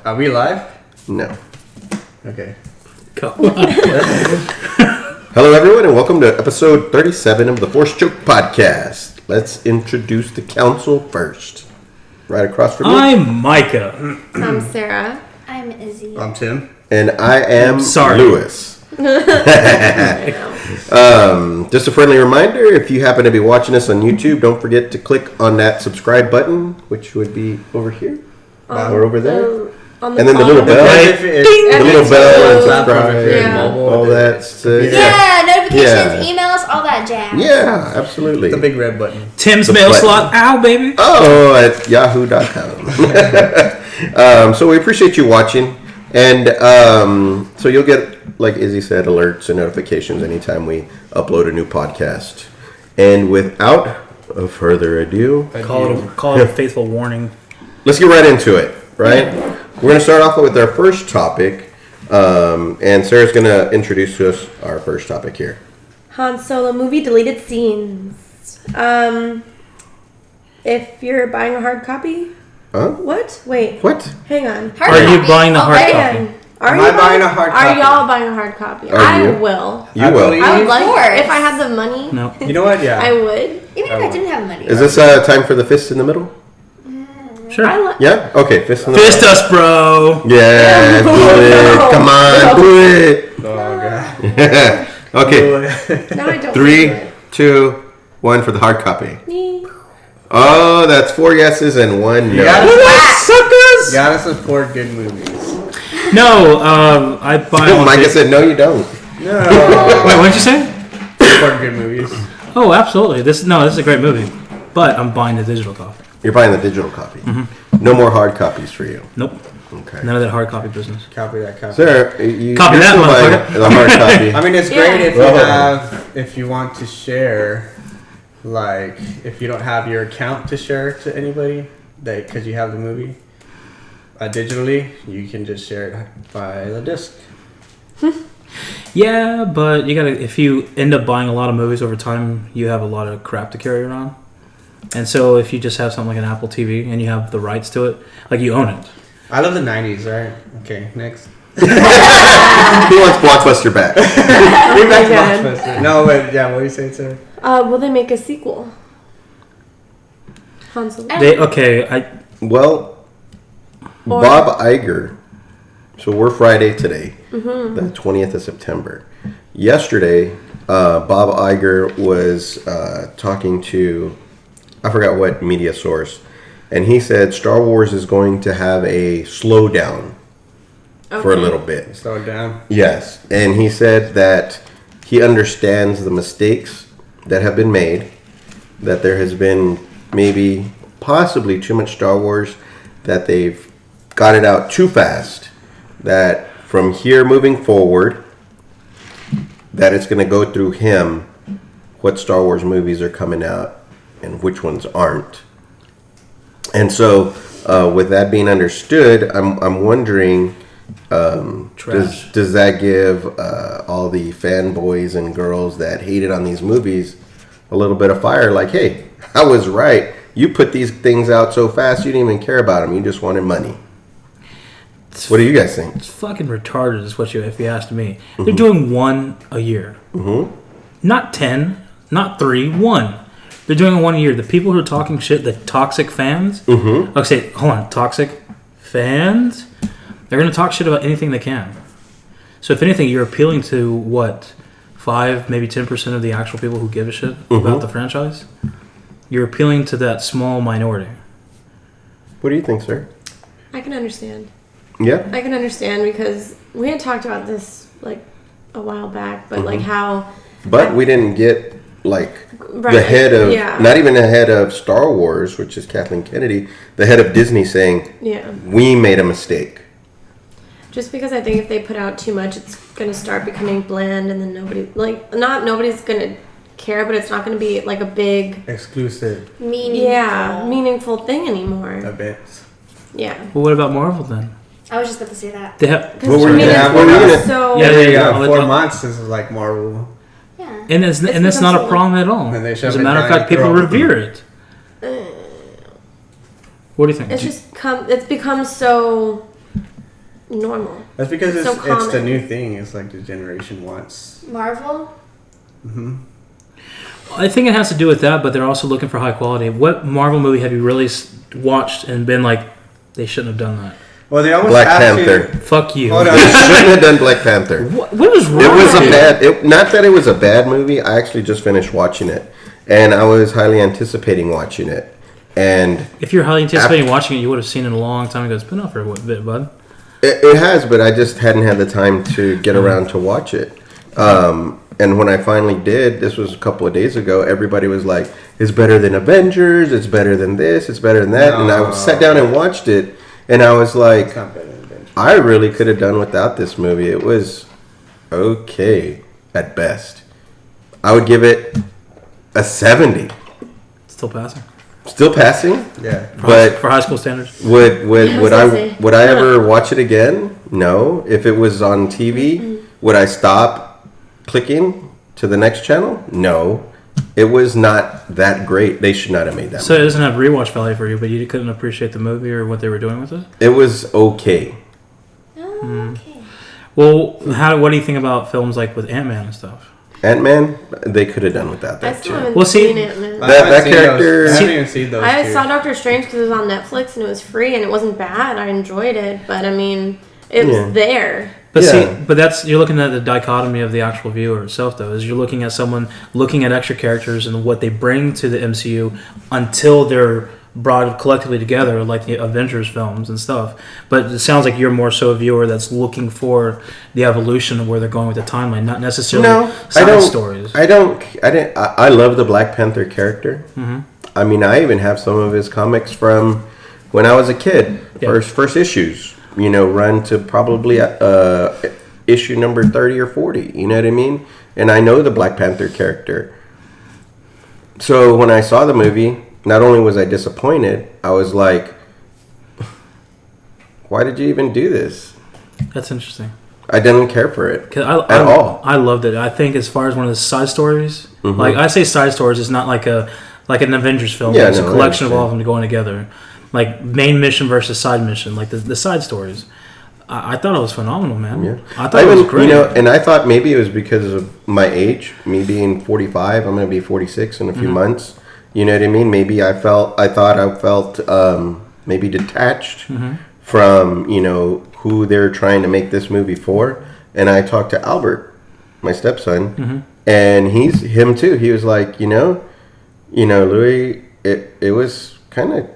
Are we live? No. Okay. Go. Hello, everyone, and welcome to episode 37 of the Force Choke Podcast. Let's introduce the council first. Right across from me. I'm Micah. I'm Sarah. I'm Izzy. I'm Tim. And I am Sorry. Lewis. Just a friendly reminder, if you happen to be watching us on YouTube, don't forget to click on that subscribe button, which would be over here or over there. On And then the little bell. If The little bell and Platform, if you're subscribe. mobile, All that stuff. Yeah, notifications, Yeah. emails, all that jazz. Yeah, absolutely. the big red button. Tim's The mail button. slot. Ow, baby. Oh, at yahoo.com. So we appreciate you watching. And so you'll get, like Izzy said, alerts and notifications anytime we upload a new podcast. And without further ado, Call it a faithful warning. let's get right into it, right? We're going to start off with our first topic. And Sarah's going to introduce to us our first topic here. Han Solo movie deleted scenes. If you're buying a hard copy, Huh? what? Wait, What? hang on. Hard Are you copy. buying the hard Okay. copy? Are Am you I buying a hard Are copy? y'all buying a hard copy? Are I you? will. You I will. believe- I would like Of course. if I had the money. No. You know what? Yeah. I would. Even if I didn't have money. Is this time for the fist in the middle? Sure. I like. Yeah? Okay, fist in the Fist middle. us, bro. Yeah, do it. No. Come on, do it. Oh, God. Okay, No, I don't. 3, do it. 2, 1 for the hard copy. Me. Oh, that's 4 yeses and 1 no. Yeah. Suckers. Gotta support good movies. No, I buy all Micah the- said no, you don't. No. Wait, what did you say? Support good movies. Oh, absolutely. This is a great movie, but I'm buying the digital copy. You're buying the digital copy. No more hard copies for you. Nope. Okay. None of that hard copy business. Copy that copy. Sir, you're Copy that, still buying motherfucker. the hard copy. I mean, it's Yeah. great if you Well- if you want to share, like, if you don't have your account to share to anybody, because you have the movie digitally, you can just share it by the disc. Yeah, but you gotta. If you end up buying a lot of movies over time, you have a lot of crap to carry around. And so, if you just have something like an Apple TV and you have the rights to it, like you own it. I love the 90s, right? Okay, next. He wants Blockbuster back. Bring back God. Blockbuster. No, but yeah, what are you saying, sir? Will they make a sequel? Han Solo. Well, Or- Bob Iger. So we're Friday today, the 20th of September. Yesterday, Bob Iger was talking to, I forgot what media source, and he said Star Wars is going to have a slowdown for a Okay. little bit. Slow it down. Yes, and he said that he understands the mistakes that have been made, that there has been maybe possibly too much Star Wars, that they've got it out too fast, that from here moving forward, that it's going to go through him what Star Wars movies are coming out and which ones aren't. And so, with that being understood, I'm wondering, Trash. does that give all the fanboys and girls that hated on these movies a little bit of fire? Like, hey, I was right. You put these things out so fast, you didn't even care about them. You just wanted money. What do you guys think? It's fucking retarded, is if you ask me. They're doing one a year. Not 10, not 3, 1. They're doing it 1 a year. The people who are talking shit, the toxic fans, okay, hold on, toxic fans, they're going to talk shit about anything they can. So if anything, you're appealing to what, 5, maybe 10% of the actual people who give a shit about the franchise? You're appealing to that small minority. What do you think, sir? I can understand. Yeah? I can understand because we had talked about this like a while back, but like how But we didn't get, like, the Right, head of, yeah. not even the head of Star Wars, which is Kathleen Kennedy, the head of Disney saying, yeah. we made a mistake. Just because I think if they put out too much, it's gonna start becoming bland, and then nobody's gonna care, but it's not gonna be like a big Exclusive meaningful thing anymore. events. Yeah. Well, what about Marvel then? I was just about to say that. They have, What were you I mean, gonna- it's what were you become gonna- so Yeah, They yeah. got I'll 4 let- months. This is like Marvel. Yeah. and that's not a become so- problem at all. And they As shove a it matter of down fact, your people throat. revere it. What do you think? it's become so normal. That's because It's it's, so it's the common. new thing. It's like the generation wants. Marvel. I think it has to do with that, but they're also looking for high quality. What Marvel movie have you really watched and been like, they shouldn't have done that? Well, they always Black ask Panther. you. Fuck you. Hold on. They shouldn't have done Black Panther. What is wrong? It was a with you? bad. Not that it was a bad movie. I actually just finished watching it, and I was highly anticipating watching it. And If you're highly anticipating watching it, you would have seen it a long time ago. It's been out for a bit, bud. it has, but I just hadn't had the time to get around to watch it. And when I finally did, this was a couple of days ago, everybody was like, it's better than Avengers, it's better than this, it's better than that. And I No. sat down and watched it, and I was like, It's not better than Avengers. I really could have done without this movie. It was okay at best. I would give it a 70. Still passing. Still passing, Yeah. but For high school standards. would I was would gonna I say. would I ever watch it again? No. If it was on TV, would I stop clicking to the next channel? No. It was not that great. They should not have made that. So it doesn't have rewatch value for you, but you couldn't appreciate the movie or what they were doing with it? It was okay. Oh, okay. Well, what do you think about films like with Ant-Man and stuff? Ant-Man, they could have done without I that still too. haven't Well, see- seen it, man. I That- haven't that seen character- Those, I haven't even seen those I two. saw Doctor Strange because it was on Netflix and it was free and it wasn't bad. I enjoyed it, but I mean, it was Yeah. there. But Yeah. see, but that's you're looking at the dichotomy of the actual viewer itself, though. Is you're looking at someone looking at extra characters and what they bring to the MCU until they're brought collectively together, like the Avengers films and stuff. But it sounds like you're more so a viewer that's looking for the evolution of where they're going with the timeline, not necessarily No, side I don't. stories. I don't. I didn't. I love the Black Panther character. Mm-hmm. I mean, I even have some of his comics from when I was a kid. Yeah. First issues. You know, run to probably issue number 30 or 40. You know what I mean? And I know the Black Panther character. So when I saw the movie, not only was I disappointed, I was like, "Why did you even do this?" That's interesting. I didn't care for it. 'Cause At all. I loved it. I think as far as one of the side stories, like I say, side stories is not like an Avengers film. Yeah, It's no, a I collection of all understand. of them going together, like main mission versus side mission, like the side stories. I thought it was phenomenal, man. Yeah. I thought it was great. You know, and I thought maybe it was because of my age, me being 45. I'm going to be 46 in a Mm-hmm. few months. You know what I mean? Maybe I thought I felt maybe detached Mm-hmm. from, you know, who they're trying to make this movie for. And I talked to Albert, my stepson, Mm-hmm. and him too. He was like, you know, Louis, it was kind of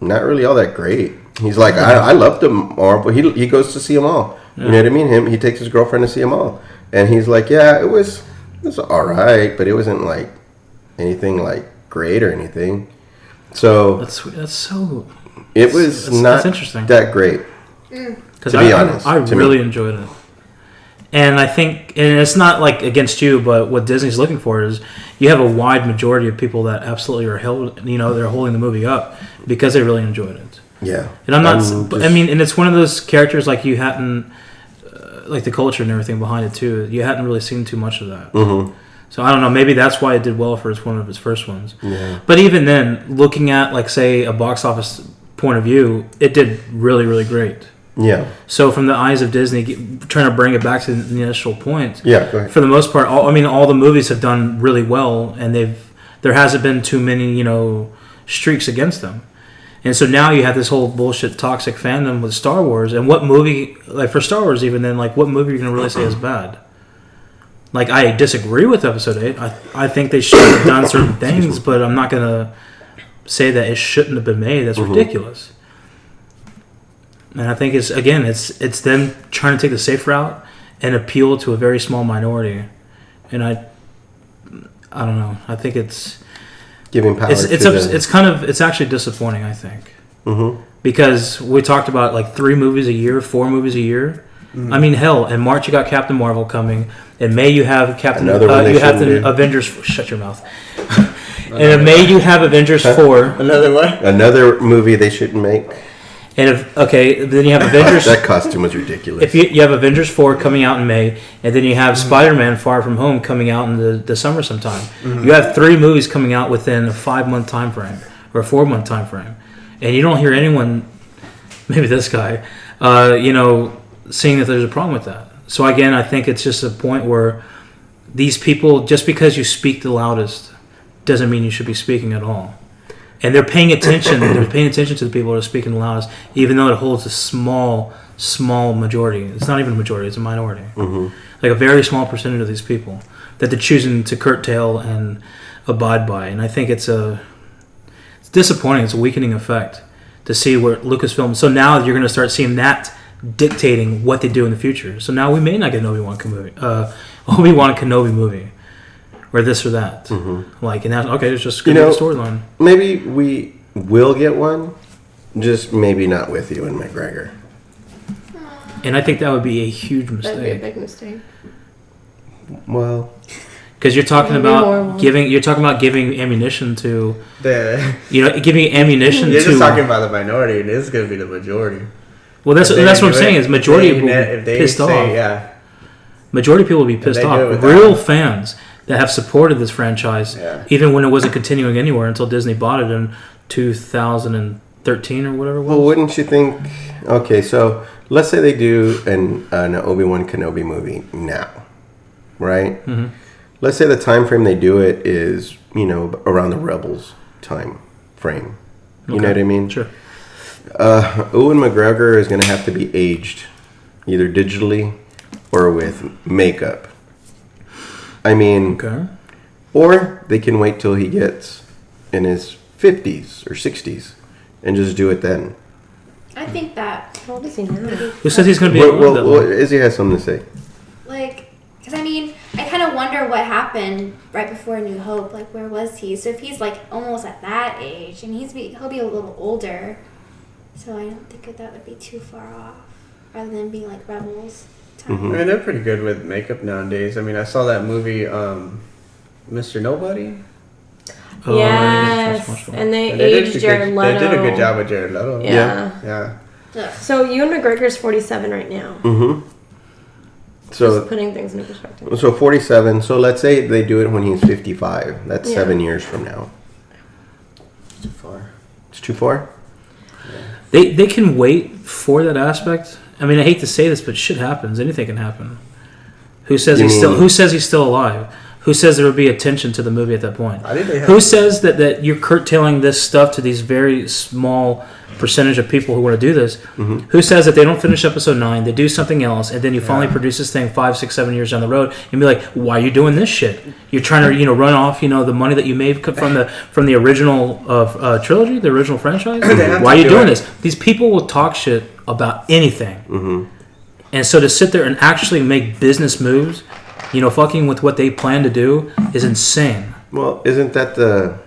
not really all that great. He's like, I loved them all, but he goes to see them all. You know what I mean? He takes his girlfriend to see them all, and he's like, yeah, it was all right, but it wasn't like anything like great or anything. So that's so it was that's not interesting. that great. because To be honest, I to me. really enjoyed it. And I think, and it's not like against you, but what Disney's looking for is you have a wide majority of people that absolutely are held, they're holding the movie up because they really enjoyed it. Yeah, And I'm not, just- I mean, and it's one of those characters like you hadn't, like the culture and everything behind it too, you hadn't really seen too much of that. Mhm. So I don't know, maybe that's why it did well for one of its first ones. Yeah. But even then, looking at like say a box office point of view, it did really, really great. Yeah, So from the eyes of Disney, trying to bring it back to the initial point, yeah. Go ahead. for the most part, all the movies have done really well, and there hasn't been too many streaks against them. And so now you have this whole bullshit toxic fandom with Star Wars. And what movie, like for Star Wars, even then, like what movie are you gonna really say is bad? Like I disagree with Episode 8. I think they should have done certain things, but I'm not gonna say that it shouldn't have been made. That's ridiculous. And I think it's them trying to take the safe route and appeal to a very small minority. And I don't know. I think it's Giving power. it's actually disappointing. I think because we talked about like 3 movies a year, 4 movies a year. I mean, hell, in March you got Captain Marvel coming. In May you have Another one they you have the shouldn't do. Avengers. Shut your mouth. And in May you have Avengers 4. Another one? Another movie they shouldn't make. And then you have Avengers. That costume was ridiculous. If you have Avengers 4 coming out in May, and then you have Spider-Man Far From Home coming out in the summer sometime. You have 3 movies coming out within a 5-month time frame or a 4-month time frame, and you don't hear anyone, maybe this guy, seeing that there's a problem with that. So again, I think it's just a point where these people, just because you speak the loudest, doesn't mean you should be speaking at all. And they're paying attention. They're paying attention to the people that are speaking the loudest, even though it holds a small majority. It's not even a majority; it's a minority. Like a very small percentage of these people that they're choosing to curtail and abide by. And I think it's disappointing. It's a weakening effect to see where Lucasfilm. So now you're going to start seeing that dictating what they do in the future. So now we may not get an Obi-Wan Kenobi movie, or this or that. Like, and that's okay. It's just going to be a storyline. Maybe we will get one, just maybe not with Ewan McGregor. And I think that would be a huge That'd be a mistake. big mistake. Well, Because you're talking Maybe about more. giving ammunition to The, giving ammunition you're to. just talking about the minority, and it's going to be the majority. Well, that's If they what I'm do saying it, is majority they will be if they pissed say, off. Yeah, Majority of people will be pissed they do it off. with Real that. fans that have supported this franchise, Yeah. even when it wasn't continuing anywhere until Disney bought it in 2013 or whatever it was. well, wouldn't you think? Okay, so let's say they do an Obi-Wan Kenobi movie now, right? Let's say the time frame they do it is around the Rebels time frame. You know Okay. what I mean? Sure. Ewan McGregor is going to have to be aged, either digitally or with makeup. I mean, Okay. or they can wait till he gets in his 50s or 60s and just do it then. I think that, How old is he now? Who says he's going to be Well, alive that long? Izzy has something to say. like, because I mean, I kind of wonder what happened right before A New Hope. Like, where was he? So if he's like almost at that age, and he'll be a little older, so I don't think that would be too far off. Rather than being like Rebels time. Mm-hmm. I mean, they're pretty good with makeup nowadays. I mean, I saw that movie, Mr. Nobody. Oh, Yes, that's much fun. and they And they did aged a Jared good, Leto. They did a good job with Jared Leto. Yeah. Yeah. Ugh. So Ewan McGregor's 47 right now. Mm-hmm. Just So, putting things into perspective. 47. So let's say they do it when he's 55. That's Yeah. 7 years from now. Too far. It's too far? They can wait for that aspect. I mean, I hate to say this, but shit happens. Anything can happen. Who says You he's still? mean- Who says he's still alive? Who says there would be attention to the movie at that point? I think they have. Who says that you're curtailing this stuff to these very small percentage of people who want to do this? Who says that they don't finish episode 9, they do something else, and then you finally produce this thing 5, 6, 7 years down the road, and be like, "Why are you doing this shit? You're trying to run off the money that you made from the original trilogy, the original franchise. have Why are to you do doing it. this? These people will talk shit about anything, and so to sit there and actually make business moves, fucking with what they plan to do, is insane." Well, isn't that the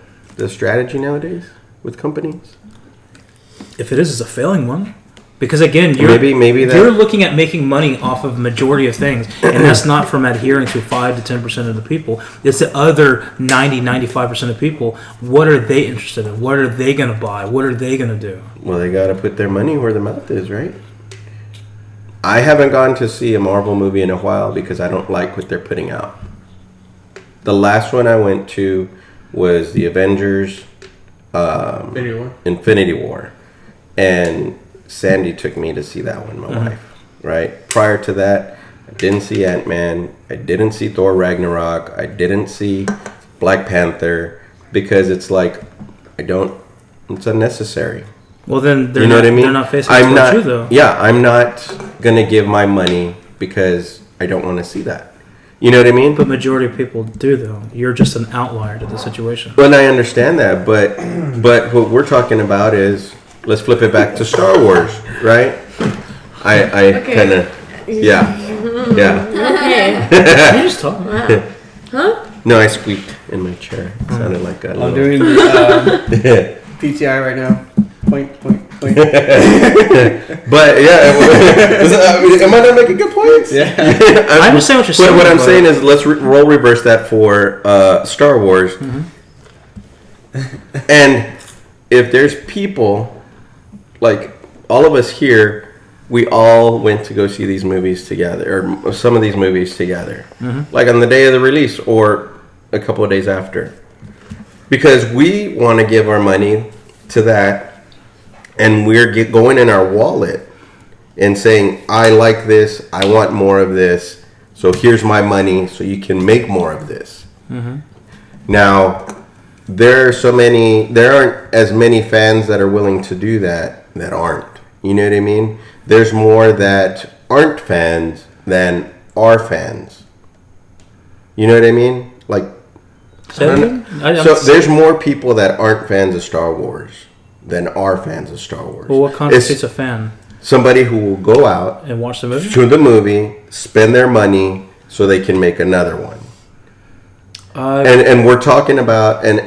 strategy nowadays with companies? If it is, it's a failing one. Because again, Maybe that- you're looking at making money off of majority of things, and that's not from adhering to 5 to 10% of the people. It's the other 95% of people. What are they interested in? What are they going to buy? What are they going to do? Well, they got to put their money where their mouth is, right? I haven't gone to see a Marvel movie in a while because I don't like what they're putting out. The last one I went to was the Avengers Infinity War. And Sandy took me to see that one, my wife, right? Prior to that, I didn't see Ant-Man. I didn't see Thor Ragnarok. I didn't see Black Panther because it's like, it's unnecessary. Well, then they're You know not, what I mean? They're not facing I'm not. you, though. Yeah, I'm not gonna give my money because I don't want to see that. You know what I mean? But majority of people do, though. You're just an outlier to the situation. Well, I understand that, but what we're talking about is let's flip it back to Star Wars, right? I Okay. kind of yeah. Okay. You're just talking. Huh? No, I squeaked in my chair. It sounded like a I'm little. doing the PTI right now. Point. But yeah, am I not making good points? Yeah. I understand what you're saying. What I'm but- saying is let's role reverse that for Star Wars. And if there's people, like all of us here, we all went to go see these movies together, or some of these movies together. Like on the day of the release or a couple of days after. Because we want to give our money to that, and we're going in our wallet and saying, I like this, I want more of this, so here's my money so you can make more of this. Now, there aren't as many fans that are willing to do that aren't. You know what I mean? There's more that aren't fans than are fans. You know what I mean? Like, So there's more people that aren't fans of Star Wars than are fans of Star Wars. Well, what constitutes a fan? Somebody who will go out And watch the movie? to the movie, spend their money so they can make another one. And we're talking about and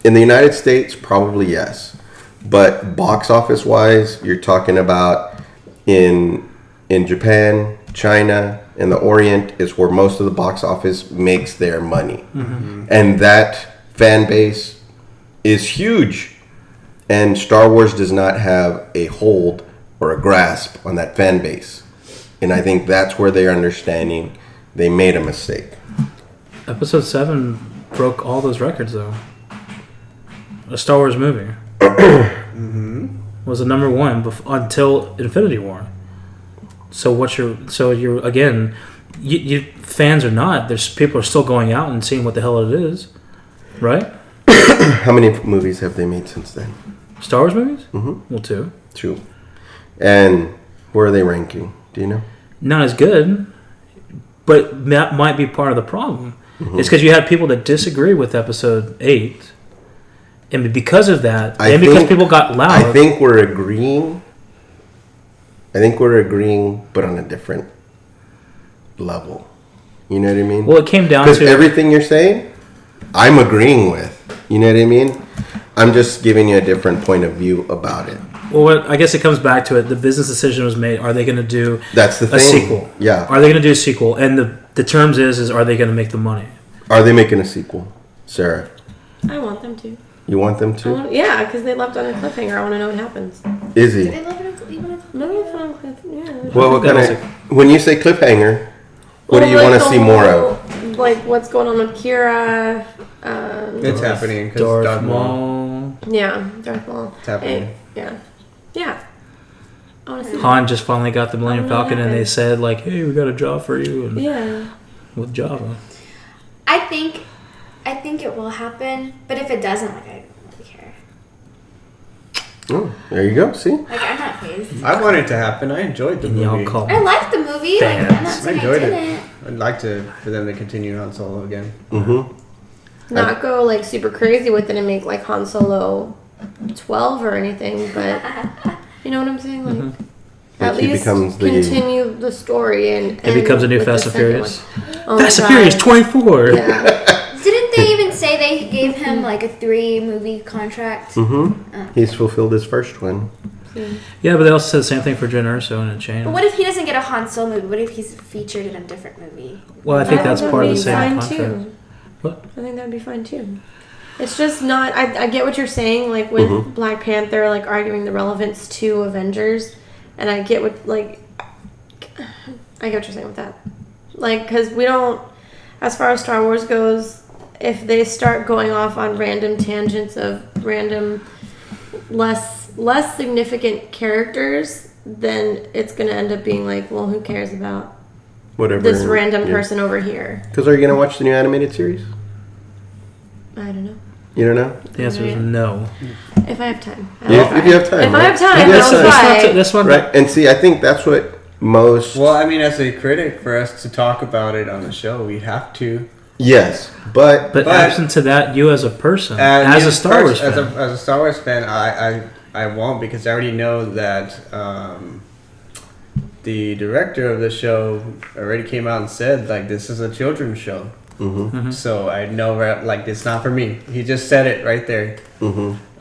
in the United States, probably yes, but box office wise, you're talking about in Japan, China, and the Orient is where most of the box office makes their money, and that fan base is huge. And Star Wars does not have a hold or a grasp on that fan base, and I think that's where they're understanding they made a mistake. Episode 7 broke all those records, though. A Star Wars movie was the number one until Infinity War. So you're again, you fans or not, there's people are still going out and seeing what the hell it is, right? How many movies have they made since then? Star Wars movies? Well, 2. 2. And where are they ranking? Do you know? Not as good, but that might be part of the problem. It's because you had people that disagree with Episode 8, and because of that, because people got loud. I think we're agreeing, but on a different level. You know what I mean? Well, it came down because to everything you're saying, I'm agreeing with. You know what I mean? I'm just giving you a different point of view about it. Well, I guess it comes back to it. The business decision was made. Are they going to do That's the a thing. sequel? Yeah. Are they going to do a sequel? And the terms is are they going to make the money? Are they making a sequel, Sarah? I want them to. You want them to? Yeah, because they left on a cliffhanger. I want to know what happens. Izzy. Did they love it? Leave it? No, it's on a cliffhanger. Yeah. Well, what kind of? When you say cliffhanger, what do you want to see more of? Like what's going on with Kira? It's happening because Darth Maul. Yeah, Darth Maul. It's happening. Yeah. I want to see. Han just finally got the Millennium I don't know Falcon, what and they happened. said like, "Hey, we got a job for you." And Yeah. with Java. I think it will happen, but if it doesn't, like, I don't really care. Oh, there you go. See? Like, I'm not phased. I want it to happen. I enjoyed the And y'all movie. call I liked the movie. Like, I'm not Fans. I saying I enjoyed it. didn't. I'd like for them to continue Han Solo again. Mm-hmm. Not go like super crazy with it and make like Han Solo 12 or anything, but you know what I'm saying? Like at Like he least becomes the- continue the story and It becomes a new with the Fast and second Furious. one. Oh my Fast and God. Furious 24. Yeah. Didn't they even say they gave him like a 3-movie contract? Mm-hmm. He's fulfilled his first one. Yeah, but they also said the same thing for Jen Erso and a chain. But what if he doesn't get a Han Solo movie? What if he's featured in a different movie? Well, I think that's That part of would the be same fine, contract. too. What? I think that'd be fine too. It's just not. I get what you're saying, like with Black Panther, like arguing the relevance to Avengers, and I get what I get what you're saying with that. Like, because we don't, as far as Star Wars goes, if they start going off on random tangents of random, less significant characters, then it's gonna end up being like, well, who cares about Whatever. this random person over here? Because are you going to watch the new animated series? I don't know. You don't know? The answer is no. If I have time. If you have time. If I right? have time, Yes, I'll sir. try. This one, Right. And see, I think that's what most. Well, I mean, as a critic, for us to talk about it on the show, we have to. Yes. But but absent to that, you as a person, as a Star Wars fan, as a Star Wars fan, I won't, because I already know that the director of the show already came out and said, like, this is a children's show. So I know, like, it's not for me. He just said it right there.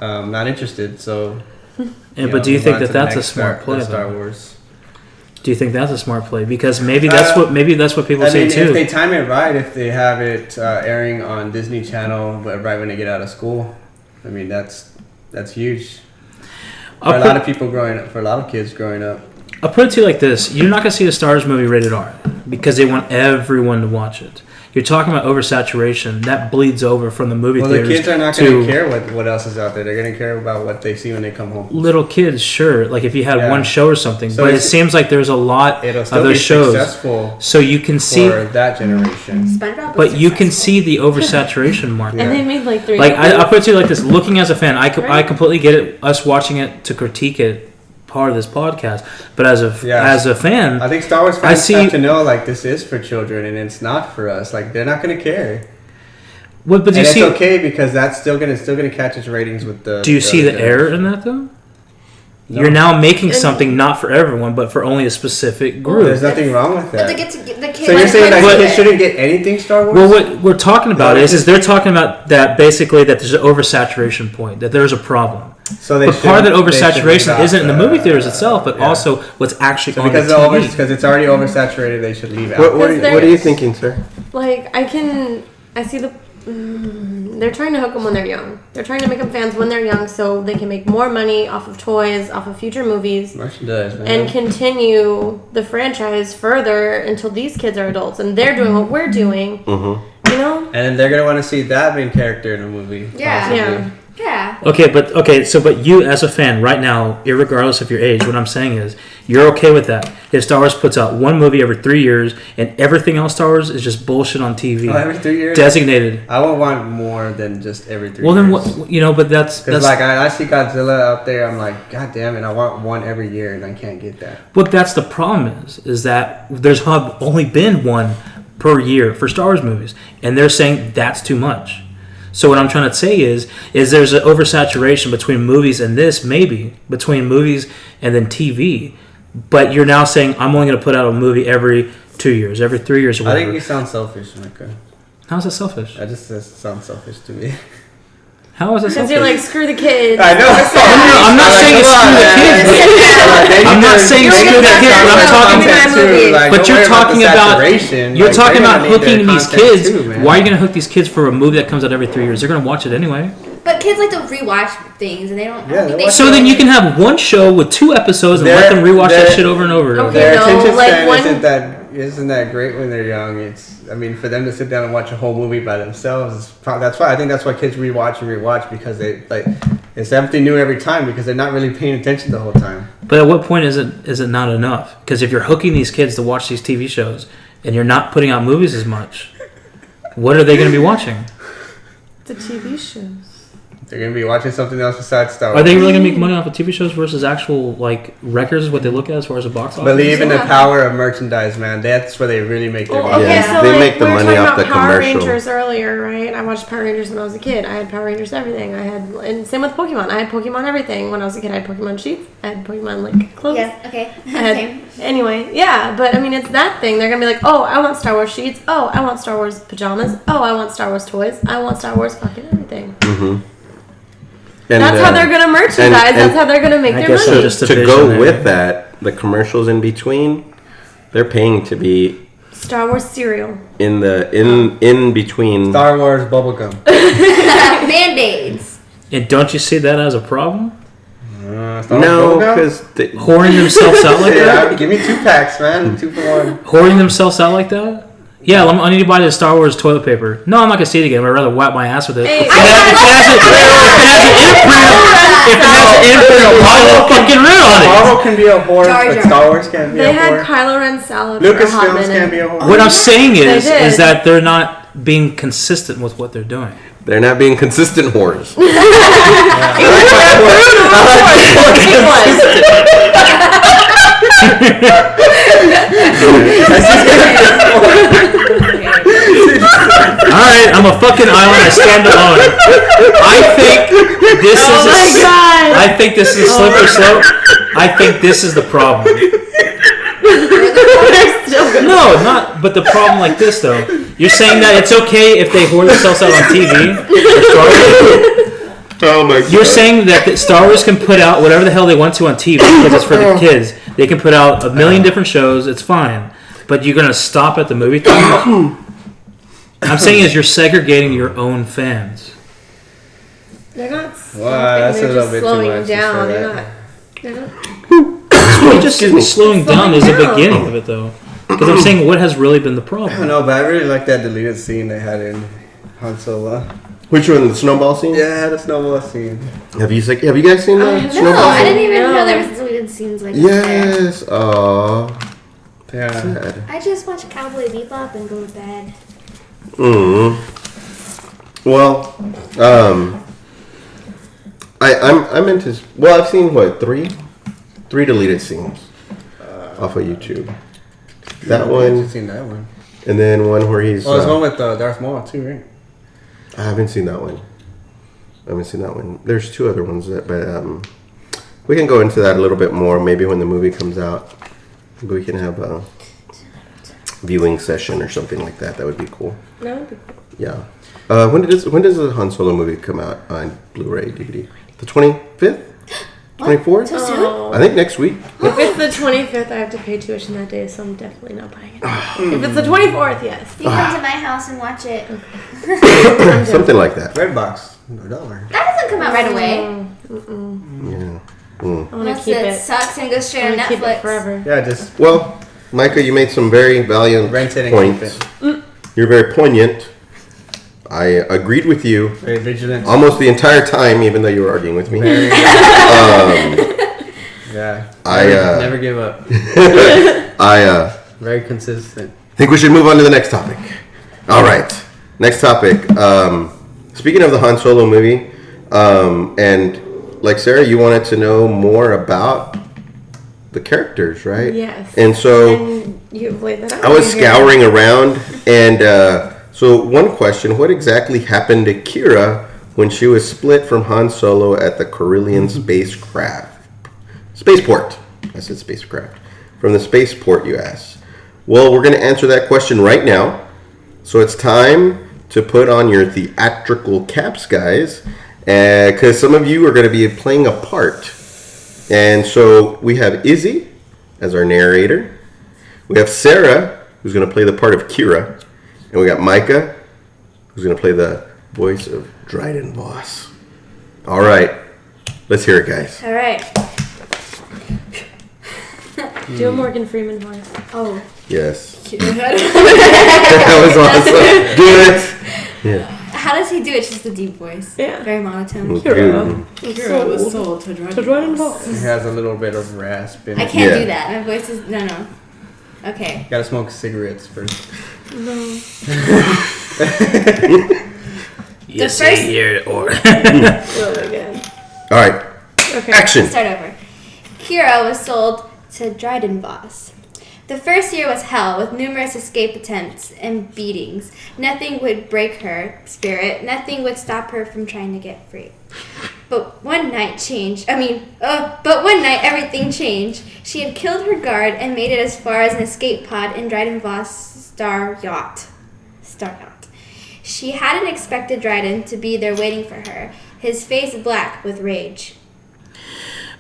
Not interested. So. but do you think that that's a smart play? Star though? Wars. Do you think that's a smart play? Because maybe that's what people I say mean, too. if they time it right, if they have it airing on Disney Channel right when they get out of school, I mean that's huge for a lot of people growing up. For a lot of kids growing up. I'll put it to you like this: you're not going to see a Star Wars movie rated R because they want everyone to watch it. you're talking about oversaturation. That bleeds over from the movie Well, the theaters kids are not going to to care what else is out there. They're going to care about what they see when they come home. little kids. Sure, like if you had Yeah. one show or something, So but it it's- seems like there's a lot It'll of still those be shows. successful So you can see, for that generation. SpongeBob. but was you can successful. see the oversaturation mark. Yeah. And they made like 3. Like I'll put it to you like this: looking as a fan, I Right. completely get it. Us watching it to critique it, part of this podcast, but as a Yeah. as a fan, I think Star Wars I fans see- have to know like this is for children and it's not for us. Like they're not going to care. what? But do And you it's see? okay because that's still gonna catch its ratings with the. Do you see the generation. error in that though? No. You're now making And- something not for everyone, but for only a specific group. There's nothing wrong with But they that. get to get the kids. So you're saying that But- kids shouldn't get anything Star Wars? Well, what we're talking about No, is they're talking about that basically that there's an oversaturation point, that there's a problem. so they But part of that shouldn't- they should oversaturation leave out isn't in the movie theaters itself, but yeah. also what's actually So on the because TV. because it's already oversaturated, they should leave out. What Because are you there's- thinking, sir? Like I see the. They're trying to hook them when they're young. They're trying to make them fans when they're young, so they can make more money off of toys, off of future movies, Merchandise, man. and continue the franchise further until these kids are adults and they're doing what we're doing. Mm-hmm. You know? And then they're gonna want to see that main character in a movie. Yeah. possibly. Yeah. Yeah. But you as a fan right now, irregardless of your age, what I'm saying is you're okay with that. If Star Wars puts out one movie every 3 years and everything else Star Wars is just bullshit on TV, Oh, every 3 years. designated. I would want more than just every 3 Well, years. then what? You know, but that's Because like I see Godzilla out there, I'm like, God damn it! I want one every year, and I can't get that. what that's the problem is that there's only been one per year for Star Wars movies, and they're saying that's too much. So what I'm trying to say is there's an oversaturation between movies and this, maybe between movies and then TV, but you're now saying I'm only going to put out a movie every 2 years, every 3 years, or I whatever. think you sound selfish, Micah. How's that selfish? That just sounds selfish to me. How is that Because selfish? you're like, screw the kids. I know. I'm not saying it's screw the kids, but I'm not saying screw the kids, but I'm talking. But you're talking about hooking these kids. Why are you going to hook these kids for a movie that comes out every 3 years? They're going to watch it anyway. But kids like to rewatch things, and they don't. I Yeah, don't think they they watch So then you can have one show with 2 episodes and let them rewatch that shit over and over. and over. Okay. Their No, attention like span one- isn't that great when they're young. I mean, for them to sit down and watch a whole movie by themselves, that's why kids rewatch because they like it's something new every time because they're not really paying attention the whole time. But at what point is it not enough? Because if you're hooking these kids to watch these TV shows and you're not putting out movies as much, what are they going to be watching? The TV shows. They're gonna be watching something else besides Star Wars. Are they really going to make money off of TV shows versus actual like records? Is what they look at as far as a box office? Believe in the Yeah. power of merchandise, man. That's where they really make their Well, money. okay, Yeah, so they like, make the we were money talking off the about Power commercial. Rangers earlier, right? I watched Power Rangers when I was a kid. I had Power Rangers everything. And same with Pokemon. I had Pokemon everything when I was a kid. I had Pokemon sheets. I had Pokemon like clothes. Yes. Okay. I had, Same. anyway, yeah, but I mean, it's that thing. They're gonna be like, oh, I want Star Wars sheets. Oh, I want Star Wars pajamas. Oh, I want Star Wars toys. I want Star Wars fucking everything. Mm-hmm. And, That's how they're gonna merchandise. and- That's how they're gonna make I their guess money. so, just a to vision go there. with that, the commercials in between, they're paying to be Star Wars cereal. in between. Star Wars bubblegum. Band-Aids. And don't you see that as a problem? Star Wars No, bubblegum? because Whoring themselves out like that? Yeah, give me 2 packs, man. 2 for 1. Whoring themselves out like that? Yeah, I need to buy the Star Wars toilet paper. No, I'm not gonna see it again. I'd rather wipe my ass with it. Hey, If it has an imprint of Marvel fucking real on it. Marvel can be a whore, Jar but Jar. Star Wars can't be They a had whore. Kylo Ren salad for a hot Lucasfilms minute. can't be a whore. What I'm saying is They did. that they're not being consistent with what they're doing. they're not being consistent whores. All right, I'm a fucking island. I stand alone. I think this Oh is. my God. I think this is a slippery slope. I think this is the problem. No, not. But the problem like this though. You're saying that it's okay if they whore themselves out on TV. Oh my god. You're saying that Star Wars can put out whatever the hell they want to on TV because it's for the kids. They can put out a million different shows. It's fine. But you're gonna stop at the movie theater. I'm saying is you're segregating your own fans. They're not stopping. that's a They're little just bit too slowing much to down. say They're that. not. They're not. Well, just Excuse me. slowing down is the Slowing down. beginning of it, though. Because I'm saying, what has really been the I don't problem? know, but I really like that deleted scene they had in Han Solo. Which one? The snowball scene? Yeah, the snowball scene. Have you guys seen the No, snowball No, I scene? didn't even No. know there was deleted scenes like that there. Yes. Oh. Yeah. Sad. I just watch Cowboy Bebop and go to bed. Well, I'm into. Well, I've seen what three deleted scenes off of YouTube. That I've one, seen that one. and then one where he's. Oh, there's one with Darth Maul too, right? I haven't seen that one. There's two other ones that, but we can go into that a little bit more. Maybe when the movie comes out, maybe we can have a viewing session or something like that. That would be cool. No, it'd be cool. Yeah. When does the Han Solo movie come out on Blu-ray DVD? The 25th? 24th? So soon? Oh. I think next week. If it's the 25th, I have to pay tuition that day, so I'm definitely not buying it. If it's the 24th, yes. You come to my house and watch it. Something like that. Redbox, $1. That doesn't come out right away. Yeah. I want to Unless keep it it. sucks and goes I straight on want to keep it Netflix. forever. Yeah, just Well, Micah, you made some very valiant rent it and points. keep it. You're very poignant. I agreed with you Very vigilant. almost the entire time, even though you were arguing with me. Very, yeah. I, never give up. I Very consistent. think we should move on to the next topic. All right. Next topic. Speaking of the Han Solo movie, and like Sarah, you wanted to know more about the characters, right? Yes. And so And you've laid that out. I was right here. scouring around, and so one question: what exactly happened to Kira when she was split from Han Solo at the Corellian spaceport? I said spacecraft. From the spaceport, you asked. Well, we're going to answer that question right now. So it's time to put on your theatrical caps, guys, because some of you are going to be playing a part. And so we have Izzy as our narrator. We have Sarah, who's going to play the part of Kira. And we got Micah, who's going to play the voice of Dryden Voss. All right. Let's hear it, guys. All right. Do a Morgan Freeman voice. Oh. Yes. That was awesome. Do it. Yeah. How does he do it? Just the deep voice. Yeah. Very monotone. Hero. Kira was sold to Dragon Dryden Ball. Voss. It has a little bit of rasp in I it. can't Yeah. do that. My voice is no. Okay. Gotta smoke cigarettes first. No. You The say first- here or Oh my god. All right. Okay. Action. Start over. Kira was sold to Dryden Voss. The first year was hell, with numerous escape attempts and beatings. Nothing would break her spirit. Nothing would stop her from trying to get free. But one night everything changed. She had killed her guard and made it as far as an escape pod in Dryden Voss' Star Yacht. She hadn't expected Dryden to be there waiting for her, his face black with rage.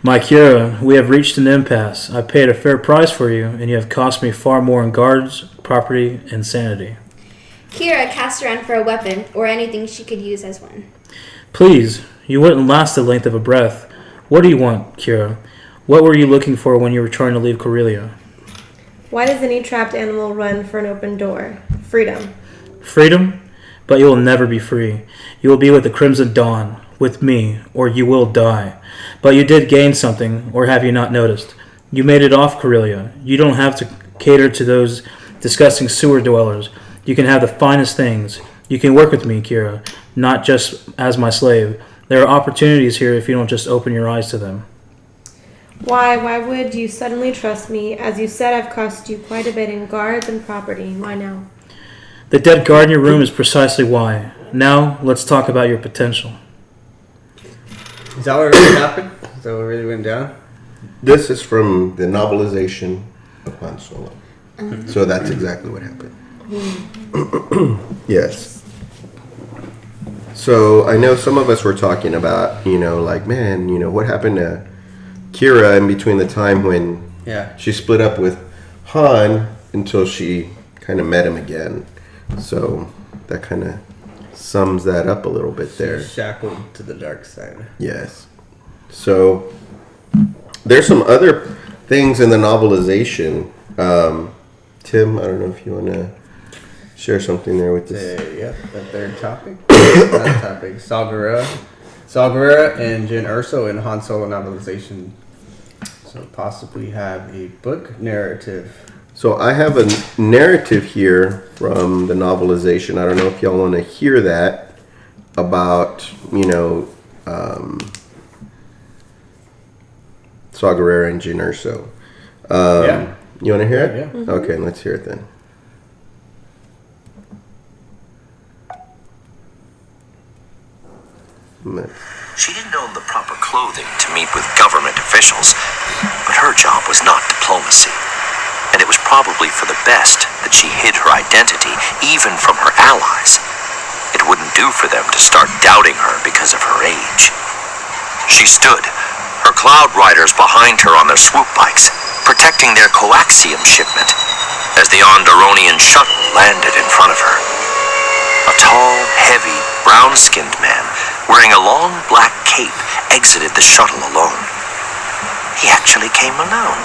My Kira, we have reached an impasse. I paid a fair price for you, and you have cost me far more in guards, property, and sanity. Kira cast around for a weapon or anything she could use as one. Please, you wouldn't last the length of a breath. What do you want, Kira? What were you looking for when you were trying to leave Corellia? Why does any trapped animal run for an open door? Freedom. Freedom? But you will never be free. You will be with the Crimson Dawn, with me, or you will die. But you did gain something, or have you not noticed? You made it off Corellia. You don't have to cater to those disgusting sewer dwellers. You can have the finest things. You can work with me, Kira, not just as my slave. There are opportunities here if you don't just open your eyes to them. Why would you suddenly trust me? As you said, I've cost you quite a bit in guards and property. Why now? The dead guard in your room is precisely why. Now, let's talk about your potential. Is that what really happened? Is that what really went down? This is from the novelization of Han Solo. So that's exactly what happened. Yes. So I know some of us were talking about, what happened to Kira in between the time when Yeah. she split up with Han until she kind of met him again. So that kind of sums that up a little bit there. Shackled to the dark side. Yes. So there's some other things in the novelization Tim, I don't know if you want to share something there with this. Yep, the third topic. That topic. Saw Gerrera and Jyn Erso in Han Solo novelization. So possibly have a book narrative. So I have a narrative here from the novelization. I don't know if y'all want to hear that about, Saw Gerrera and Jyn Erso. Yeah. You want to hear it? Yeah. Mm-hmm. Okay, let's hear it then. Let's She didn't own the proper clothing to meet with government officials, but her job was not diplomacy. And it was probably for the best that she hid her identity, even from her allies. It wouldn't do for them to start doubting her because of her age. She stood, her cloud riders behind her on their swoop bikes, protecting their coaxium shipment, as the Onderonian shuttle landed in front of her. A tall, heavy, brown-skinned man wearing a long black cape exited the shuttle alone. He actually came alone.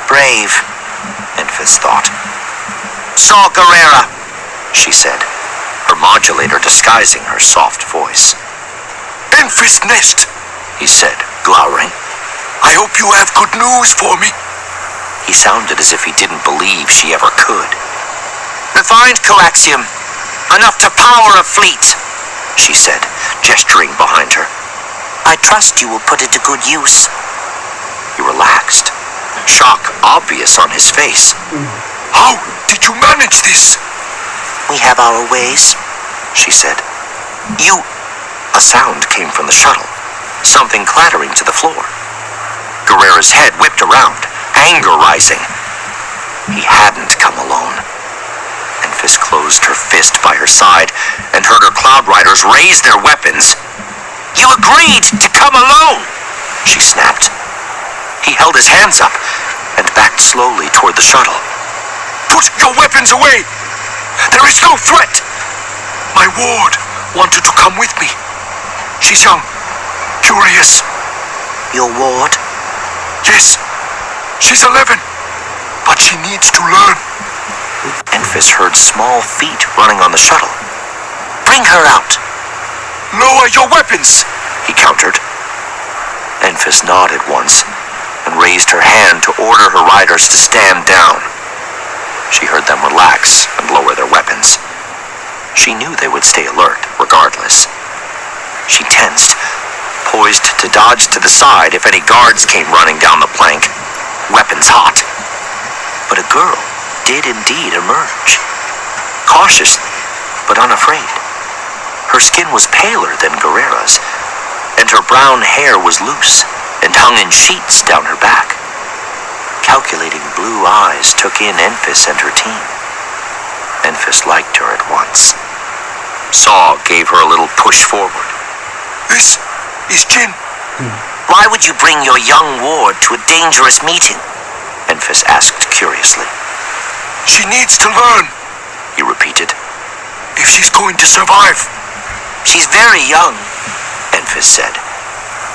Brave, Enfys thought. Saw Gerrera, she said, her modulator disguising her soft voice. Enfys Nest, he said, glowering. I hope you have good news for me. He sounded as if he didn't believe she ever could. Refined coaxium, enough to power a fleet, she said, gesturing behind her. I trust you will put it to good use. He relaxed, shock obvious on his face. How did you manage this? We have our ways, she said. You... A sound came from the shuttle, something clattering to the floor. Gerrera's head whipped around, anger rising. He hadn't come alone. Enfys closed her fist by her side and heard her cloud riders raise their weapons. You agreed to come alone, she snapped. He held his hands up and backed slowly toward the shuttle. Put your weapons away! There is no threat! My ward wanted to come with me. She's young, curious. Your ward? Yes. She's 11, but she needs to learn. Enfys heard small feet running on the shuttle. Bring her out. Lower your weapons, he countered. Enfys nodded once and raised her hand to order her riders to stand down. She heard them relax and lower their weapons. She knew they would stay alert, regardless. She tensed, poised to dodge to the side if any guards came running down the plank, weapons hot. But a girl did indeed emerge, cautiously but unafraid. Her skin was paler than Gerrera's, and her brown hair was loose and hung in sheets down her back. Calculating blue eyes took in Enfys and her team. Enfys liked her at once. Saw gave her a little push forward. This is Jyn. Why would you bring your young ward to a dangerous meeting? Enfys asked curiously. She needs to learn, he repeated. If she's going to survive. She's very young, Enfys said,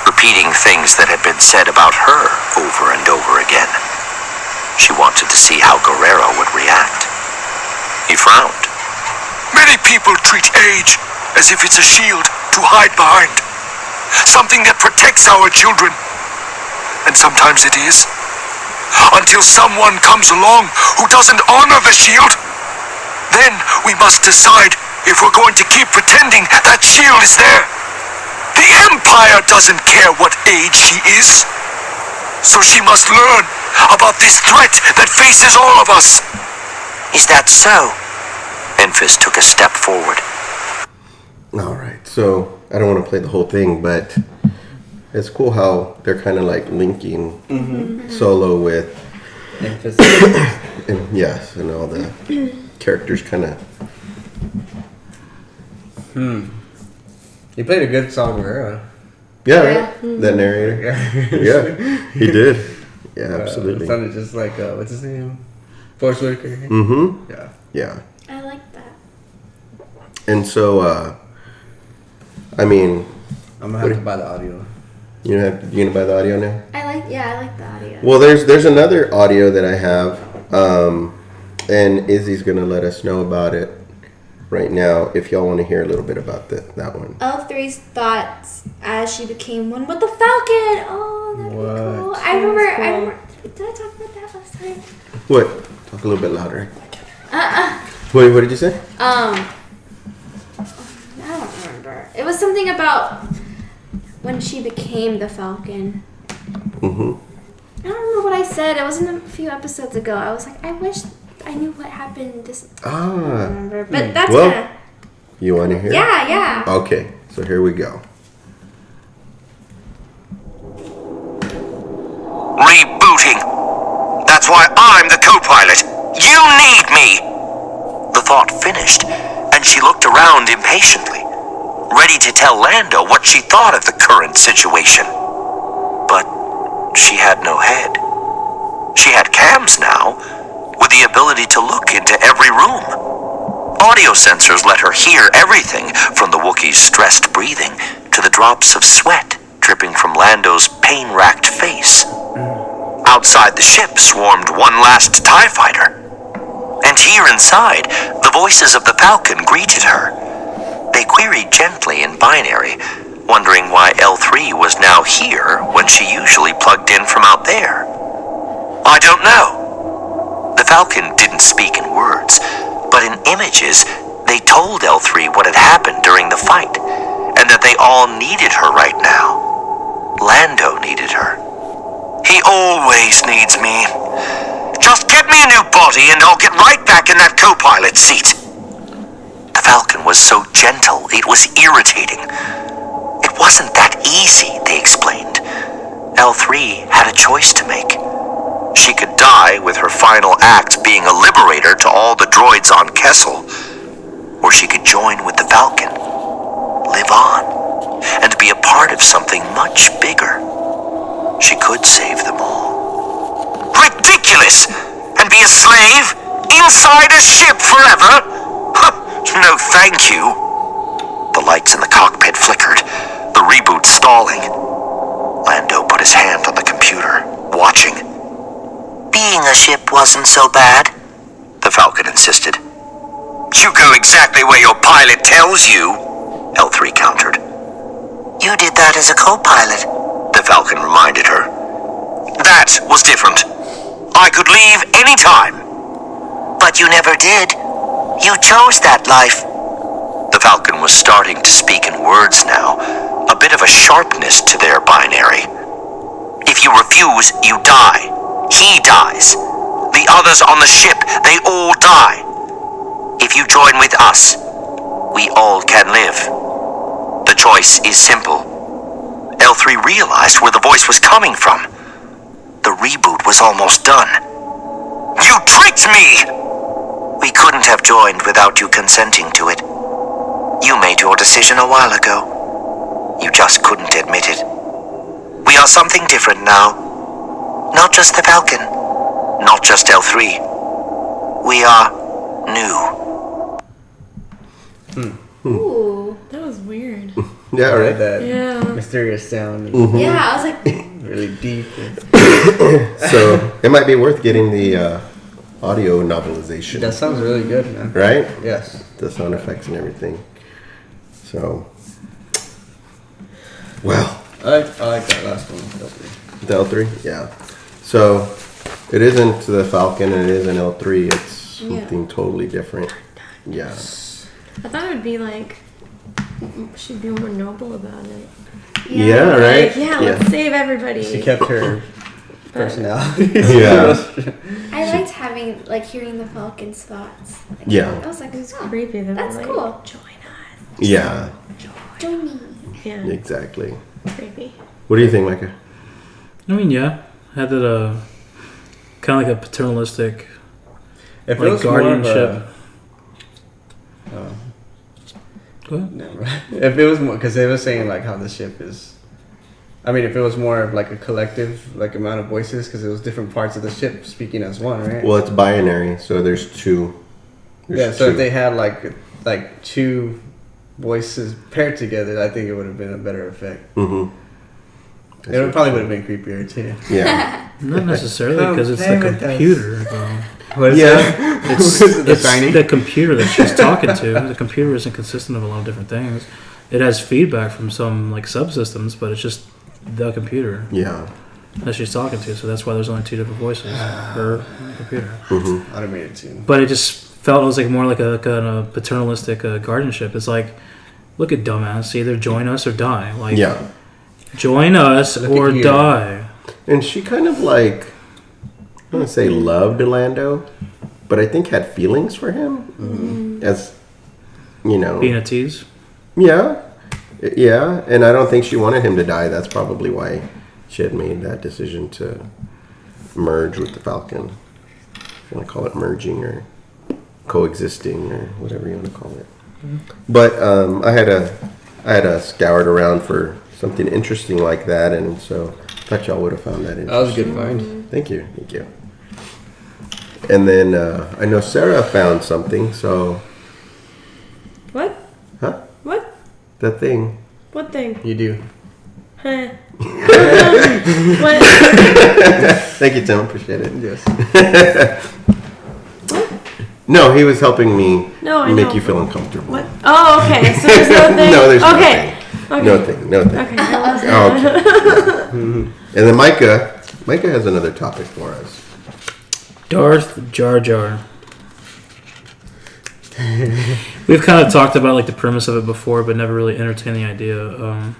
repeating things that had been said about her over and over again. She wanted to see how Gerrera would react. He frowned. Many people treat age as if it's a shield to hide behind. Something that protects our children. And sometimes it is. Until someone comes along who doesn't honor the shield. Then we must decide if we're going to keep pretending that shield is there. The Empire doesn't care what age she is. So she must learn about this threat that faces all of us. Is that so? Enfys took a step forward. All right, so I don't want to play the whole thing, but it's cool how they're kind of like linking Solo with, and yes, and all the characters kind of. He played a good Saw Gerrera. Yeah, right? That narrator. Yeah, he did. Yeah, absolutely. It sounded just like what's his name, Forrest Whitaker. Mm-hmm. Yeah. Yeah. I like that. And so, I mean, I'm gonna have to buy the audio. you gonna buy the audio now? I like the audio. Well, there's another audio that I have. And Izzy's gonna let us know about it right now if y'all want to hear a little bit about that one. L3's thoughts as she became one with the Falcon. Oh, that'd be cool. What? I remember. Did I talk about that last time? What? Talk a little bit louder. Wait, what did you say? I don't remember. It was something about when she became the Falcon. Mm-hmm. I don't remember what I said. It wasn't a few episodes ago. I was like, I wish I knew what happened. I don't remember. But that's Well, kinda, You want to hear? yeah. Okay, so here we go. Rebooting. That's why I'm the co-pilot. You need me. The thought finished, and she looked around impatiently, ready to tell Lando what she thought of the current situation. But she had no head. She had cams now, with the ability to look into every room. Audio sensors let her hear everything from the Wookiee's stressed breathing to the drops of sweat dripping from Lando's pain-racked face. Outside the ship swarmed one last TIE fighter. And here inside, the voices of the Falcon greeted her. They queried gently in binary, wondering why L3 was now here when she usually plugged in from out there. I don't know. The Falcon didn't speak in words, but in images, they told L3 what had happened during the fight, and that they all needed her right now. Lando needed her. He always needs me. Just get me a new body and I'll get right back in that co-pilot seat. The Falcon was so gentle, it was irritating. It wasn't that easy, they explained. L3 had a choice to make. She could die with her final act being a liberator to all the droids on Kessel, or she could join with the Falcon, live on, and be a part of something much bigger. She could save them all. Ridiculous! And be a slave? Inside a ship forever? No thank you. The lights in the cockpit flickered, the reboot stalling. Lando put his hand on the computer, watching. Being a ship wasn't so bad, the Falcon insisted. You go exactly where your pilot tells you, L3 countered. You did that as a co-pilot, the Falcon reminded her. That was different. I could leave any time. But you never did. You chose that life. The Falcon was starting to speak in words now, a bit of a sharpness to their binary. If you refuse, you die. He dies. The others on the ship, they all die. If you join with us, we all can live. The choice is simple. L3 realized where the voice was coming from. The reboot was almost done. You tricked me! We couldn't have joined without you consenting to it. You made your decision a while ago. You just couldn't admit it. We are something different now. Not just the Falcon. Not just L3. We are new. Ooh. That was weird. Yeah, right. That Yeah. mysterious sound. Yeah, I was like, Really deep. So it might be worth getting the audio novelization, That sounds really good, man. right? Yes. The sound effects and everything. So, well, I like that last one. the L3, yeah. So it isn't the Falcon, and it isn't L3. It's Yeah. something totally different. Yeah. I thought it would be like she'd be more noble about it. Yeah, right. Like, yeah, let's save everybody. She kept her personality. Yeah. I liked hearing the Falcon's thoughts. I Yeah. was like, It's oh, creepy. That that's like, cool. Join us. Yeah. Join me. Yeah. Exactly. Creepy. What do you think, Micah? I mean, yeah, had that kind of like a paternalistic, If like it was more of guardianship. Go ahead. Never mind. If it was more, because they were saying like how the ship is. I mean, if it was more of like a collective like amount of voices, because it was different parts of the ship speaking as one, right? Well, it's binary, so there's two. Yeah. So if they had like two voices paired together, I think it would have been a better effect. Mm-hmm. It probably would have been creepier too. Yeah. Not necessarily because it's the Come play with us. computer. Though. What is Yeah. It's Shining? the computer that she's talking to. The computer isn't consistent of a lot of different things. It has feedback from some like subsystems, but it's just the computer Yeah. that she's talking to. So that's why there's only two different voices. Her and the computer. Automated too. But it just felt it was like more like a kind of paternalistic guardianship. It's like, look at dumbass, either join us or die. Like, Yeah. join us Look or at you. die. And she kind of like, I don't say loved Lando, but I think had feelings for him. As, you know. Being a tease. Yeah. Yeah. And I don't think she wanted him to die. That's probably why she had made that decision to merge with the Falcon. If you want to call it merging or coexisting or whatever you want to call it. But I had a scoured around for something interesting like that, and so I thought y'all would have found that interesting. That was a good find. Thank you. And then I know Sarah found something, so What? huh? What? That thing. What thing? You do. Huh. What? Thank you, Tim. Appreciate it. Yes. No, he was helping me No, I make know. you feel uncomfortable. What? Oh, okay. So there's no thing. No, there's okay. no thing. No thing. Okay. Oh, okay. And then Micah has another topic for us. Darth Jar Jar. We've kind of talked about like the premise of it before, but never really entertained the idea.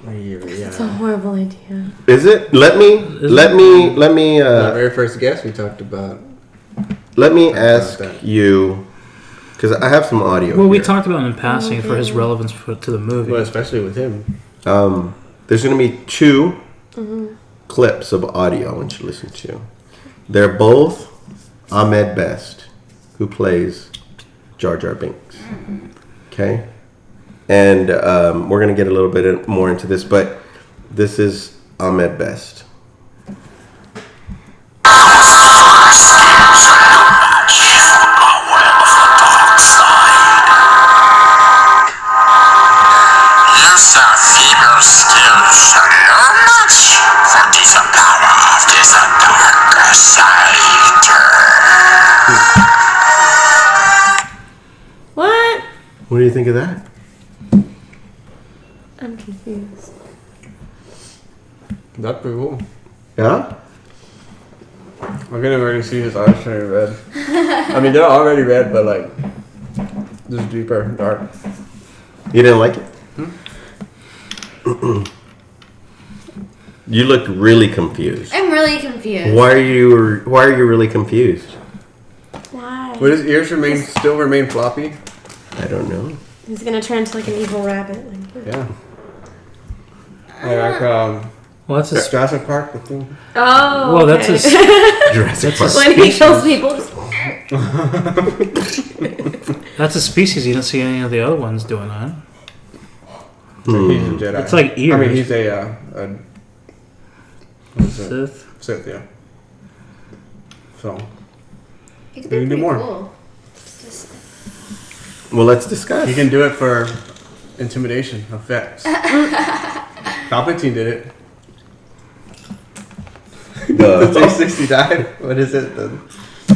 It's a horrible idea. Is it? Let me The very first guest we talked about. let me about ask that. you, because I have some audio. Well, we here. talked about him in passing for his relevance to the movie. Well, especially with him. There's going to be two clips of audio I want you to listen to. They're both Ahmed Best, who plays Jar Jar Binks. Okay? And we're going to get a little bit more into this, but this is Ahmed Best. Use our feeble skills to learn much from this power of this dark side. What? What do you think of that? I'm confused. That's pretty cool. Yeah? I can already see his eyes turning red. I mean, they're already red, but like, just deeper, dark. You didn't like it? You looked really confused. I'm really confused. Why are you really confused? Why? Would his ears still remain floppy? I don't know. He's gonna turn into like an evil rabbit. Like, Yeah. Like Well, that's a Jurassic Park, the thing. oh. well, that's okay. a Jurassic Park. when he kills people. that's a species. You don't see any of the other ones doing that. He's a Jedi. It's like ears. I mean, he's a what is it? Sith. Sith, yeah. So, It could We be can do pretty more. cool. Well, let's discuss. you can do it for intimidation effects. Palpatine did it. The The, 360 dive. What is it?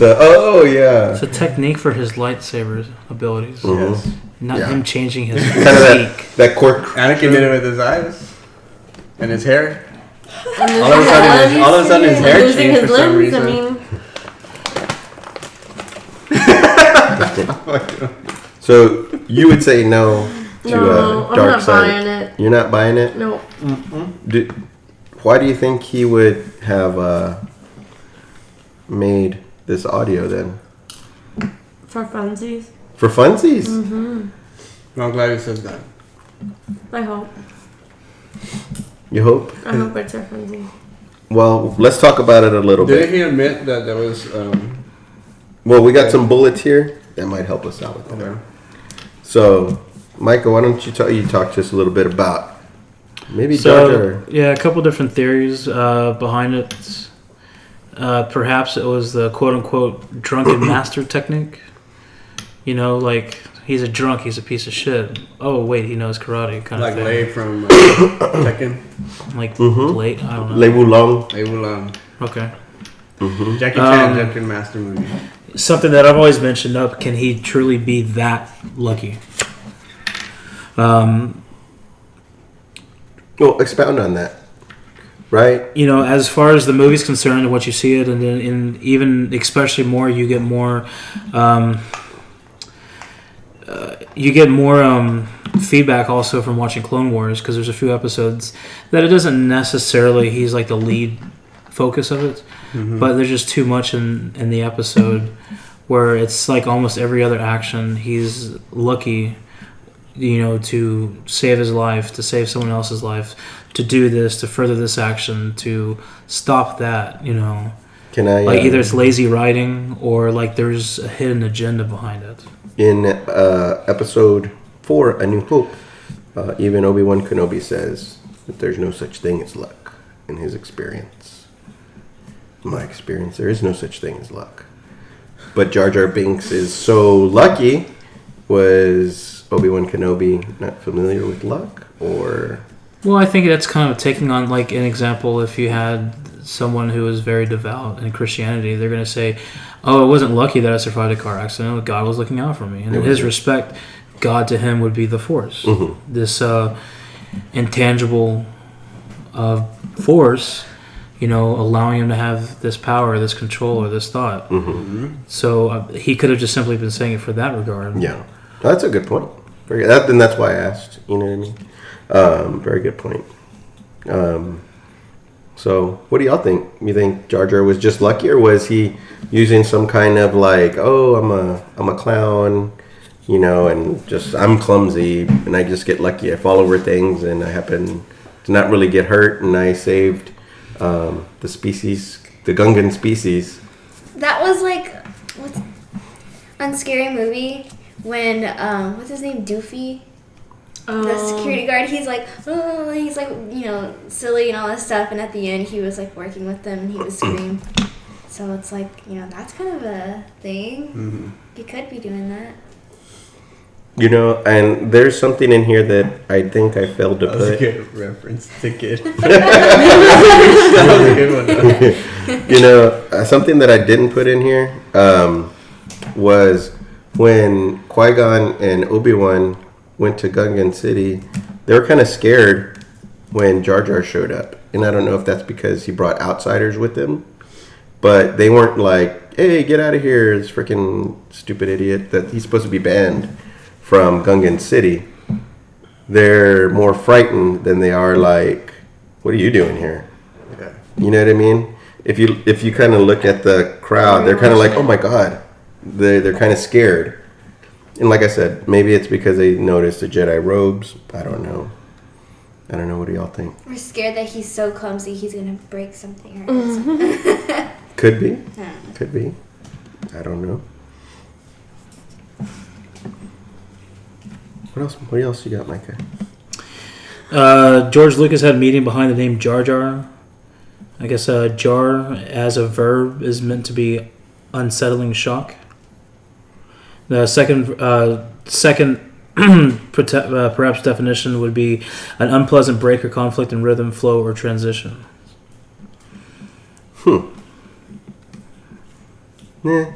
oh yeah. It's a technique for his lightsaber abilities, Yes. not Yeah. him changing his Kind of physique. that quirk. Anakin did it with his eyes and his hair. And All of a sudden his hair losing changed his for some limbs. I reason. mean, So you would say no to no, I'm dark not side. buying it. You're not buying it. No. Why do you think he would have made this audio then? For funsies. For funsies? I'm glad he says that. I hope. You hope? I hope it's for funsies. Well, let's talk about it a little Didn't bit. he admit that there was Well, we got some bullets here that might help us out with that. okay. So, Michael, why don't you talk to us a little bit about maybe Jar So Jar? yeah, a couple different theories behind it. Perhaps it was the quote unquote drunken master technique. You know, like he's a drunk, he's a piece of shit. Oh wait, he knows karate, kind Like of Lei thing. from Tekken. Like Mhm. late, I don't know. Lei Wulong. Lei will Okay. Jackie Chan, Drunken Master movie. something that I've always mentioned up. Can he truly be that lucky? Well, expound on that. Right? You know, as far as the movie's concerned, what you see it, and then even especially more, you get more. Feedback also from watching Clone Wars, because there's a few episodes that it doesn't necessarily he's like the lead focus of it, but there's just too much in the episode where it's like almost every other action he's lucky, you know, to save his life, to save someone else's life, to do this, to further this action, to stop that, you know. Can I like either it's lazy writing or like there's a hidden agenda behind it. In episode 4, A New Hope, even Obi-Wan Kenobi says that there's no such thing as luck in his experience. In my experience, there is no such thing as luck. But Jar Jar Binks is so lucky. Was Obi-Wan Kenobi not familiar with luck, or? Well, I think that's kind of taking on like an example. If you had someone who was very devout in Christianity, they're going to say, "Oh, I wasn't lucky that I survived a car accident. God was looking out for me." And in his respect, God to him would be the Force, this intangible force, you know, allowing him to have this power, this control, or this thought. So he could have just simply been saying it for that regard. Yeah, that's a good point. And that's why I asked. You know what I mean? Very good point. So, what do y'all think? You think Jar Jar was just lucky, or was he using some kind of like, oh, I'm a clown, you know, and just I'm clumsy and I just get lucky. I fall over things and I happen to not really get hurt, and I saved the species, the Gungan species. That was like on Scary Movie when what's his name, Doofy. The security guard, he's like, you know, silly and all this stuff, and at the end he was like working with them and he would scream. So it's like, you know, that's kind of a thing. You could be doing that. You know, and there's something in here that I think I failed to That was a put. good reference to Kid. That was a good one, though. You know, something that I didn't put in here was when Qui-Gon and Obi-Wan went to Gungan City, they were kind of scared when Jar Jar showed up. And I don't know if that's because he brought outsiders with him, but they weren't like, hey, get out of here, this freaking stupid idiot, that he's supposed to be banned from Gungan City. They're more frightened than they are like, what are you doing here? Yeah. You know what I mean? If you kind of look at the crowd, they're kind of like, oh my god. They're kind of scared. And like I said, maybe it's because they noticed the Jedi robes. I don't know. What do y'all think? We're scared that he's so clumsy he's gonna break something or hit something. Could be. Could be. I don't know. What else you got, Micah? George Lucas had a meaning behind the name Jar Jar. I guess jar as a verb is meant to be unsettling shock. The second perhaps definition would be an unpleasant break or conflict in rhythm, flow, or transition. Yeah.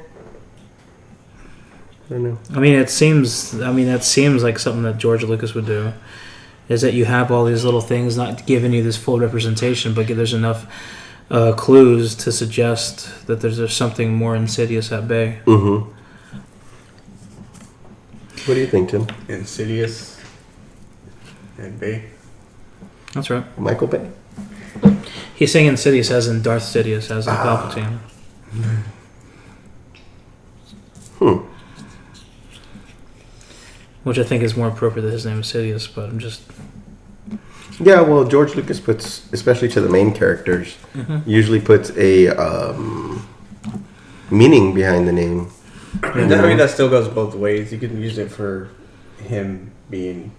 I don't know. That seems like something that George Lucas would do. Is that you have all these little things, not giving you this full representation, but there's enough clues to suggest that there's something more insidious at bay. Mm-hmm. What do you think, Tim? Insidious and Bay. That's right. Michael Bay? He's saying Insidious as in Darth Sidious, as in Palpatine. Which I think is more appropriate that his name is Sidious, but I'm just... Yeah, well, George Lucas puts, especially to the main characters, usually puts a meaning behind the name. That still goes both ways. You can use it for him being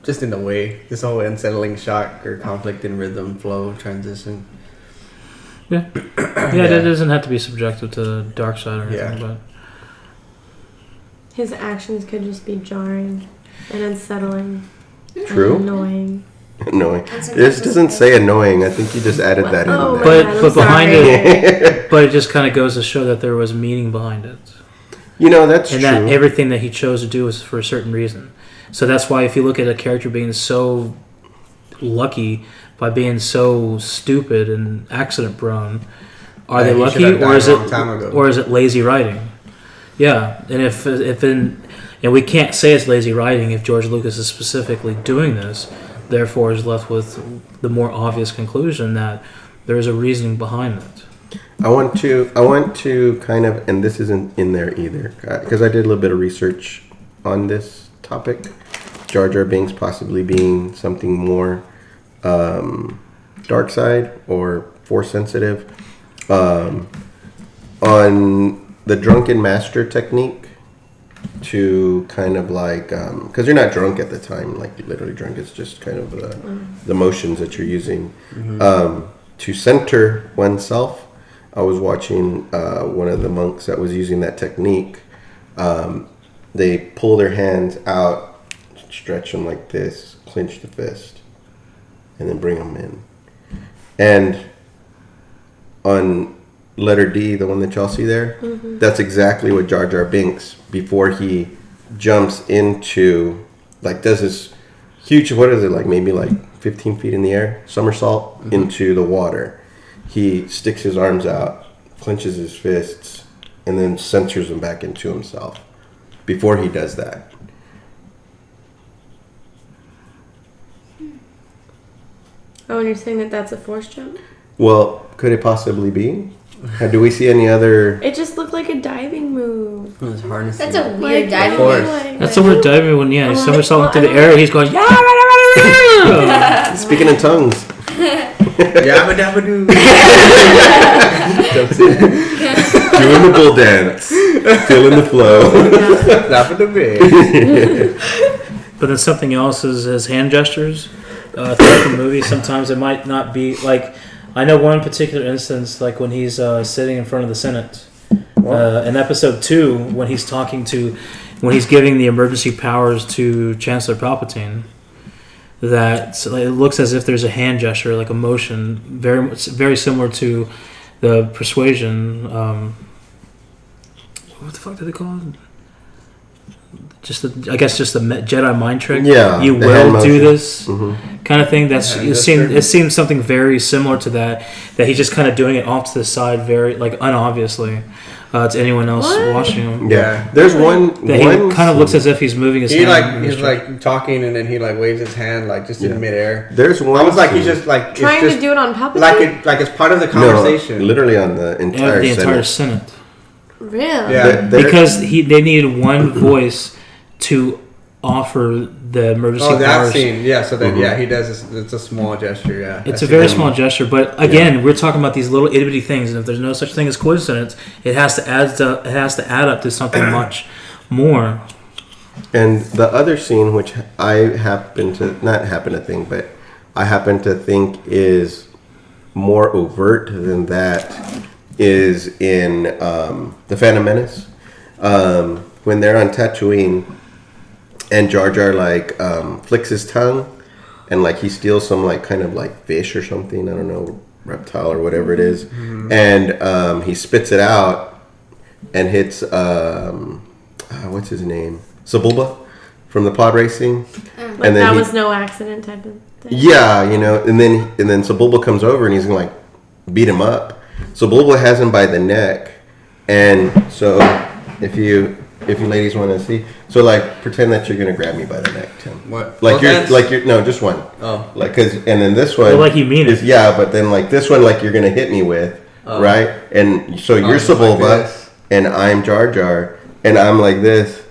just in the way. This whole unsettling shock or conflict in rhythm, flow, transition. Yeah. It doesn't have to be subjective to the dark side or anything, but... His actions could just be jarring and unsettling. True. And annoying. Annoying. And sometimes This doesn't say annoying. I think you just added that Oh, in my there. But- God, I'm but behind sorry. But it just kind of goes to show that there was meaning behind it. You know, that's And true. that everything that he chose to do was for a certain reason. So that's why if you look at a character being so lucky by being so stupid and accident prone, are Yeah, they he lucky should have or died is a it long time ago. or is it lazy writing? Yeah, and if and we can't say it's lazy writing if George Lucas is specifically doing this, therefore is left with the more obvious conclusion that there is a reasoning behind it. I want to kind of, and this isn't in there either, because I did a little bit of research on this topic. Jar Jar Binks possibly being something more dark side or force sensitive. On the drunken master technique, to kind of like, because you're not drunk at the time, like you're literally drunk. It's just kind of the motions that you're using to center oneself. I was watching one of the monks that was using that technique. They pull their hands out, stretch them like this, clench the fist, and then bring them in. And on letter D, the one that y'all see there, that's exactly what Jar Jar Binks, before he jumps into, like, does this huge, what is it, like maybe like 15 feet in the air, somersault into the water. He sticks his arms out, clenches his fists, and then centers them back into himself before he does that. Oh, and you're saying that that's a force jump? Well, could it possibly be? Do we see any other? It just looked like a diving move. It was harnessing. That's a weird diving Force. move. Like, That's the word diving when he's Oh, somersaulting well, through the I don't air. He's going yeah. Speaking in tongues. Yabba dabba doo. Doing the bull dance. Feeling the flow. Dabba da big. But then something else is his hand gestures throughout the movie. Sometimes it might not be like, I know one particular instance, like when he's sitting in front of the Senate in episode 2, when he's when he's giving the emergency powers to Chancellor Palpatine. That it looks as if there's a hand gesture, like a motion, very similar to the persuasion. What the fuck did they call it? Just the Jedi mind trick. Yeah, you the hand will do motion. this kind of thing. That's hand it seems something very similar to that. That he's just kind of doing it off to the side, very like unobviously to anyone else What? watching him. Yeah. There's one. That he kind of looks as if he's moving his He hand. he's like talking and then he like waves his hand like just Yeah. in midair. There's one. I was like he's scene- just like trying it's just, to do it on Palpatine? like it's part of the conversation. No, literally on the entire the entire Senate. Senate. Really? Yeah. Because they needed one voice to offer the emergency Oh, that powers. scene. Yeah. So then he does. It's a small gesture. Yeah. It's That's a very it. small gesture, but again, we're talking about these little itty bitty things, and if there's no such thing as coincidence, it has to add up to something much more. And the other scene, which I happen to think is more overt than that, is in The Phantom Menace. When they're on Tatooine and Jar Jar like flicks his tongue and like he steals some like kind of like fish or something, I don't know, reptile or whatever it is, and he spits it out and hits what's his name? Sebulba from the pod racing. Like And then that he- was no accident type of thing. Yeah, you know, and then Sebulba comes over and he's gonna like beat him up. Sebulba has him by the neck, and so if you ladies want to see, so like pretend that you're gonna grab me by the neck, Tim. What? Like Both you're hands? like you're no, just one. Oh. Like and then this one. Well, like you mean it. is, yeah, but then like this one, like you're gonna hit me with, Oh. right? And so you're just like Sebulba, this. and I'm Jar Jar, and I'm like this.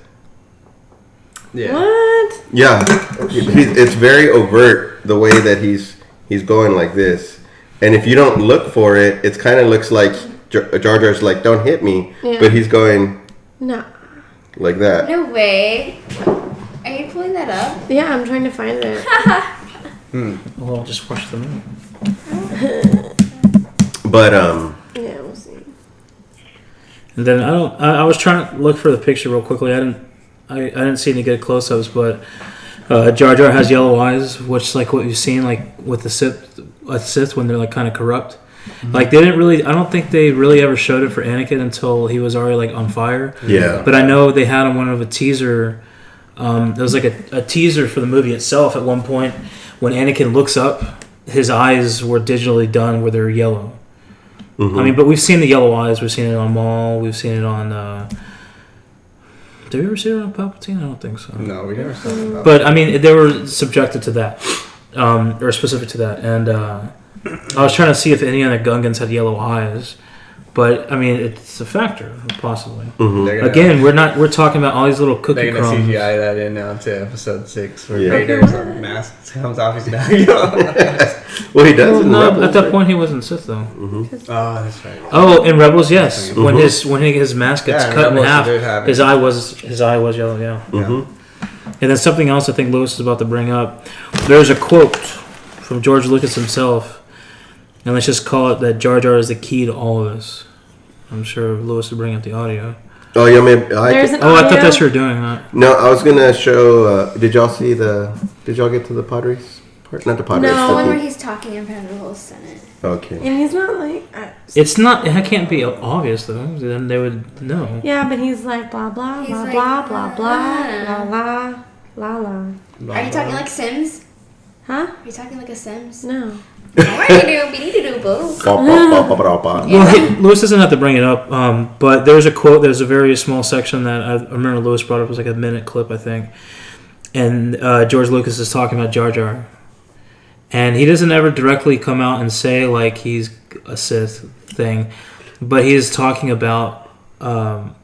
Yeah. What? Yeah, it's very overt the way that he's going like this, and if you don't look for it, it kind of looks like Jar Jar's like, "Don't hit me," Yeah. but he's going No. like that. No way. Are you pulling that up? Yeah, I'm trying to find it. Well, I'll just watch the movie. But Yeah, we'll see. And then I was trying to look for the picture real quickly. I didn't see any good close-ups, but Jar Jar has yellow eyes, which is like what you've seen like with the Sith when they're like kind of corrupt. Like they didn't really. I don't think they really ever showed it for Anakin until he was already like on fire. Yeah. But I know they had on one of a teaser. There was like a teaser for the movie itself at one point when Anakin looks up, his eyes were digitally done where they're yellow. Mhm. I mean, but we've seen the yellow eyes. We've seen it on Maul. We've seen it on. Did we ever see it on Palpatine? I don't think so. No, we never saw it. But I mean, they were subjected to that, or specific to that. And I was trying to see if any of the Gungans had yellow eyes, but I mean, it's a factor, possibly. They're gonna- Again, we're talking about all these little cookie They're gonna crumbs. CGI that in now to episode 6 where Yeah. Vader's mask comes off his neck. Well, he does in No, Rebels. at that point he wasn't Sith though. Oh, that's right. Oh, in Rebels, yes. Mhm. When his mask gets Yeah, in cut in Rebels, half, he did have it. his eye was yellow. Yeah. Mhm. And then something else I think Lewis is about to bring up. There's a quote from George Lucas himself, and let's just call it that Jar Jar is the key to all of this. I'm sure Lewis will bring up the audio. Oh, yeah, maybe. There's an Oh, I thought audio. that's you were doing that. No, I was gonna show. Did y'all see the? Did y'all get to the Padres part? Not the Padres. No. The the one where team. he's talking in front of the whole Senate. Okay. And he's not like. It's not. It can't be obvious though. Then they would know. Yeah, but he's like blah blah He's blah like, blah blah blah ah. la la la la. Are you talking like Sims? Huh? Are you talking like a Sims? No. What do you do? We need to do both. Well, Lewis doesn't have to bring it up, but there's a quote. There's a very small section that I remember Lewis brought up. It was like a minute clip, I think. And George Lucas is talking about Jar Jar. And he doesn't ever directly come out and say, like, he's a Sith thing. But he is talking about that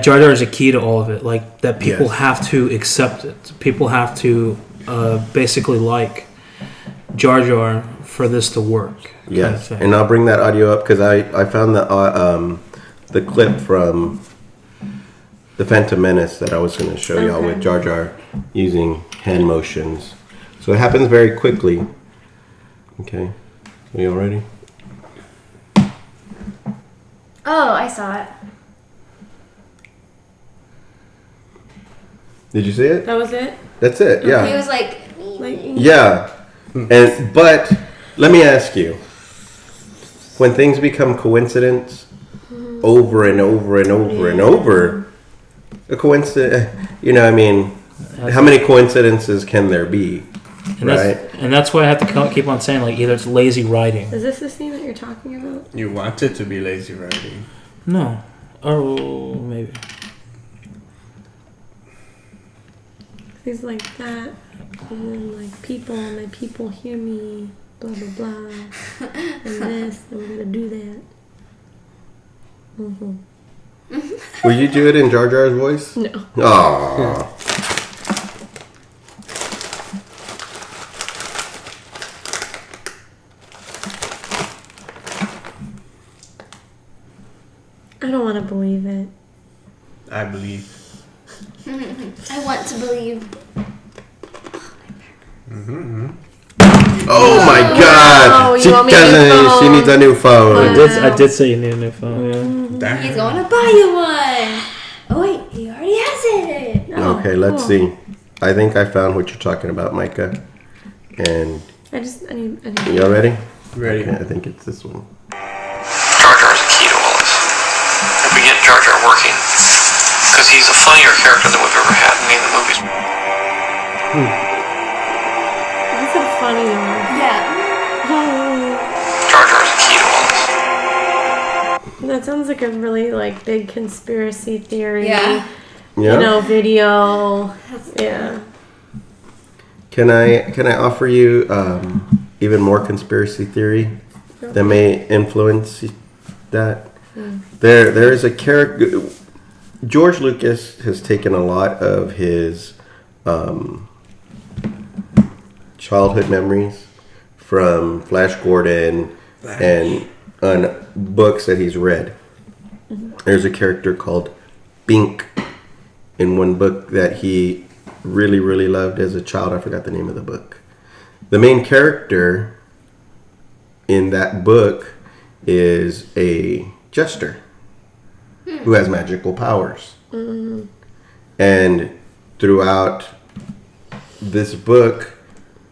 Jar Jar is a key to all of it. Like, that people Yes. have to accept it. People have to basically like Jar Jar for this to work. kind of Yes, thing. and I'll bring that audio up because I found the clip from the Phantom Menace that I was going to show y'all Okay. with Jar Jar using hand motions. So it happens very quickly. Okay, are y'all ready? Oh, I saw it. Did you see it? That was it. That's it. He Yeah, was like, Like. yeah. And but let me ask you: when things become coincidence over and over and over and over, a coincidence. You know, I mean, how many coincidences can there be? And that's why I have to keep on saying, like, either it's lazy writing. Is this the scene that you're talking about? You want it to be lazy writing. No. Oh, maybe. He's like that, and then like people, my people hear me, blah blah blah, and this, and we're gonna do that. Will you do it in Jar Jar's voice? No. Aww. I don't want to believe it. I believe. I want to believe. Oh my Wow, God! you She want me a new doesn't. She phone? needs a new phone. I did say you need a new phone, yeah. He's going to buy you one. Oh wait, he already has it. Oh, Okay, let's cool. see. I think I found what you're talking about, Micah. And I need. y'all ready? Ready. Okay, I think it's this one. Jar Jar is the key to all this. If we get Jar Jar working, because he's a funnier character than we've ever had in any of the movies. That's a funny one. Yeah. Jar Jar is the key to all this. That sounds like a really like big conspiracy theory. Yeah. Yeah. You know, video. Yeah. Can I offer you even more conspiracy theory that may influence that? There is a character. George Lucas has taken a lot of his childhood memories from Flash Gordon and on books that he's read. There's a character called Bink in one book that he really, really loved as a child. I forgot the name of the book. The main character in that book is a jester who has magical powers. And throughout this book,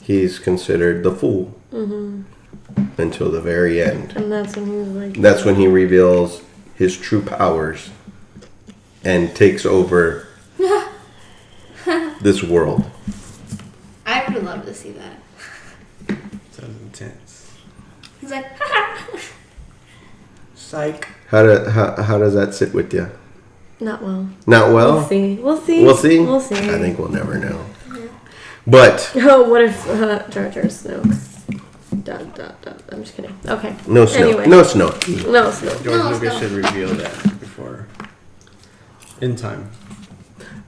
he's considered the fool until the very end. And that's when he was like. That's when he reveals his true powers and takes over this world. I would love to see that. Sounds intense. He's like, Psych. How does that sit with you? Not well. Not well? We'll see. We'll see. We'll see? We'll see. I think we'll never know. But Oh, what if Jar Jar Snoke's. I'm just kidding. Okay. no snow. Anyway. No snow. No, Snoke. George No, Lucas no. should reveal that before. In time.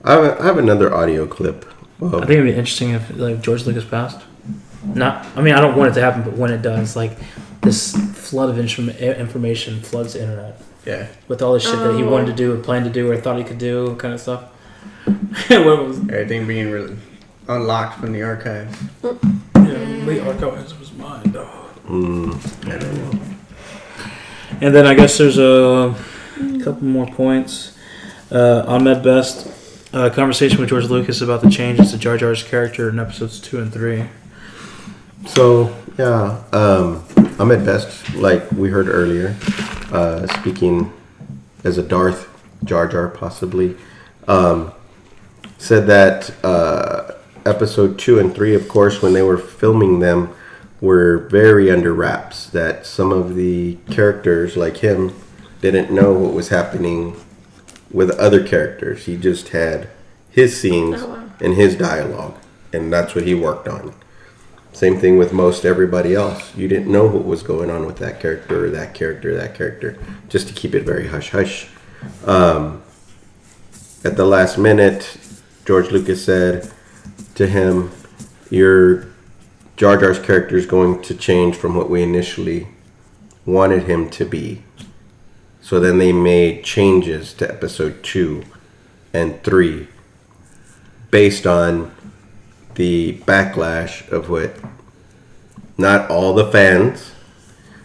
I have another audio clip. I think it'd be interesting if like George Lucas passed. Not, I mean, I don't want it to happen, but when it does, like this flood of information floods the internet Yeah. with all this shit that he wanted to do, or planned to do, or thought he could do, kind of stuff. What was? Everything being really unlocked from the archives. Yeah, the archives of his mind, dog. I don't know. And then I guess there's a couple more points. Ahmed Best, conversation with George Lucas about the changes to Jar Jar's character in episodes 2 and 3. So, yeah, Ahmed Best, like we heard earlier, speaking as a Darth Jar Jar possibly, said that episode 2 and 3, of course, when they were filming them, were very under wraps. That some of the characters, like him, didn't know what was happening with other characters. He just had his scenes and his dialogue, and that's what he worked on. Same thing with most everybody else. You didn't know what was going on with that character or that character or that character, just to keep it very hush-hush. At the last minute, George Lucas said to him, your Jar Jar's character is going to change from what we initially wanted him to be. So then they made changes to episode 2 and 3 based on the backlash of what not all the fans,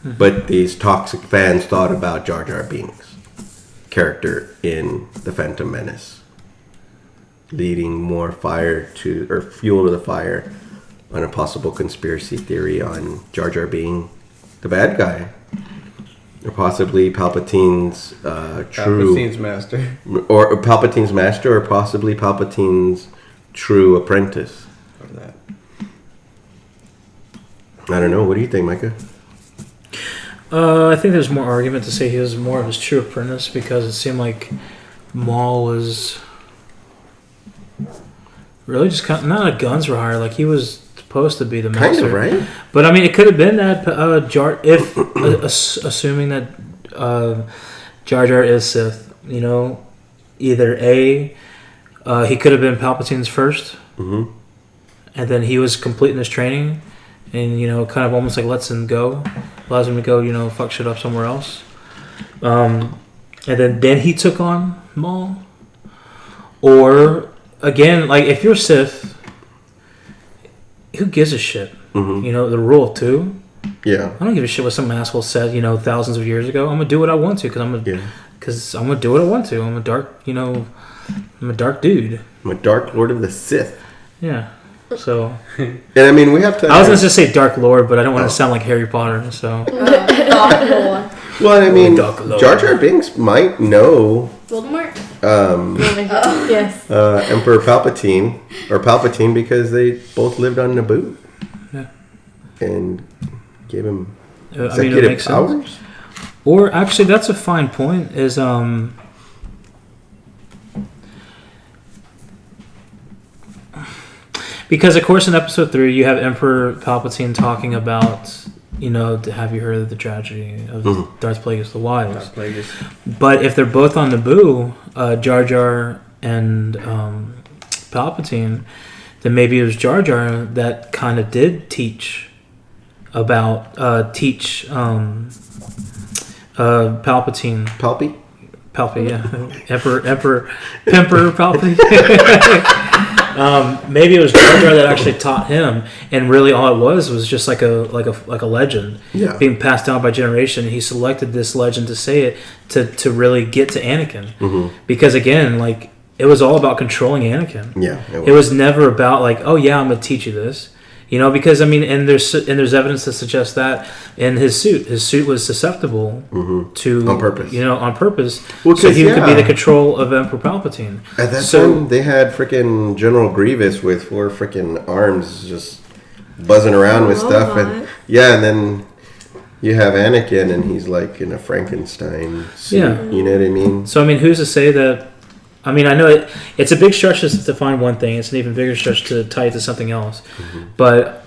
but these toxic fans thought about Jar Jar Binks' character in The Phantom Menace, leading more fire to, or fuel to the fire on a possible conspiracy theory on Jar Jar being the bad guy, or possibly Palpatine's true Palpatine's master. or Palpatine's master, or possibly Palpatine's true apprentice. Or that. I don't know. What do you think, Micah? I think there's more argument to say he was more of his true apprentice, because it seemed like Maul was really just kind of, not a guns for hire. Like he was supposed to be the master, Kind of, right? But I mean, it could have been that Jar. If assuming that Jar Jar is Sith, you know, either he could have been Palpatine's first, and then he was completing his training, and you know, kind of almost like lets him go, allows him to go, you know, fuck shit up somewhere else, and then he took on Maul, or again, like if you're Sith. Who gives a shit? You know, the rule of 2. Yeah. I don't give a shit what some asshole said, you know, thousands of years ago. I'm gonna do what I want to because I'm gonna do what I want to. I'm a dark, you know, I'm a dark dude. I'm a Dark Lord of the Sith. Yeah. So And I mean, we have to. I was gonna just say Dark Lord, but I don't want to sound like Harry Potter. So Well, I mean, Dark Lord. Jar Jar Binks might know Voldemort? Yes. Emperor Palpatine or Palpatine because they both lived on Naboo. Yeah. And gave him I mean, it executive makes sense. powers. Or actually, that's a fine point. Is because of course in episode 3 you have Emperor Palpatine talking about, you know, have you heard of the tragedy of Darth Plagueis the Wise? Darth Plagueis. But if they're both on Naboo, Jar Jar and Palpatine, then maybe it was Jar Jar that kind of did teach about Palpatine. Palpy? Yeah. Emperor Palpatine. Maybe it was Jar Jar that actually taught him, and really all it was just like a legend being passed down by generation. And he selected this legend to say it to really get to Anakin, because again, like it was all about controlling Anakin. Yeah, It was never about like, oh yeah, I'm gonna teach you this, because I mean, and there's evidence to suggest that in his suit was susceptible to On purpose. on purpose, Well, so 'cause, he could be yeah. the control of Emperor Palpatine. At that So- time, they had freaking General Grievous with 4 freaking arms just buzzing around with stuff, and Robot. and then you have Anakin, and he's like in a Frankenstein suit. Yeah. You know what I mean? So I mean, who's to say that? I mean, I know it's a big stretch to find one thing. It's an even bigger stretch to tie it to something else. But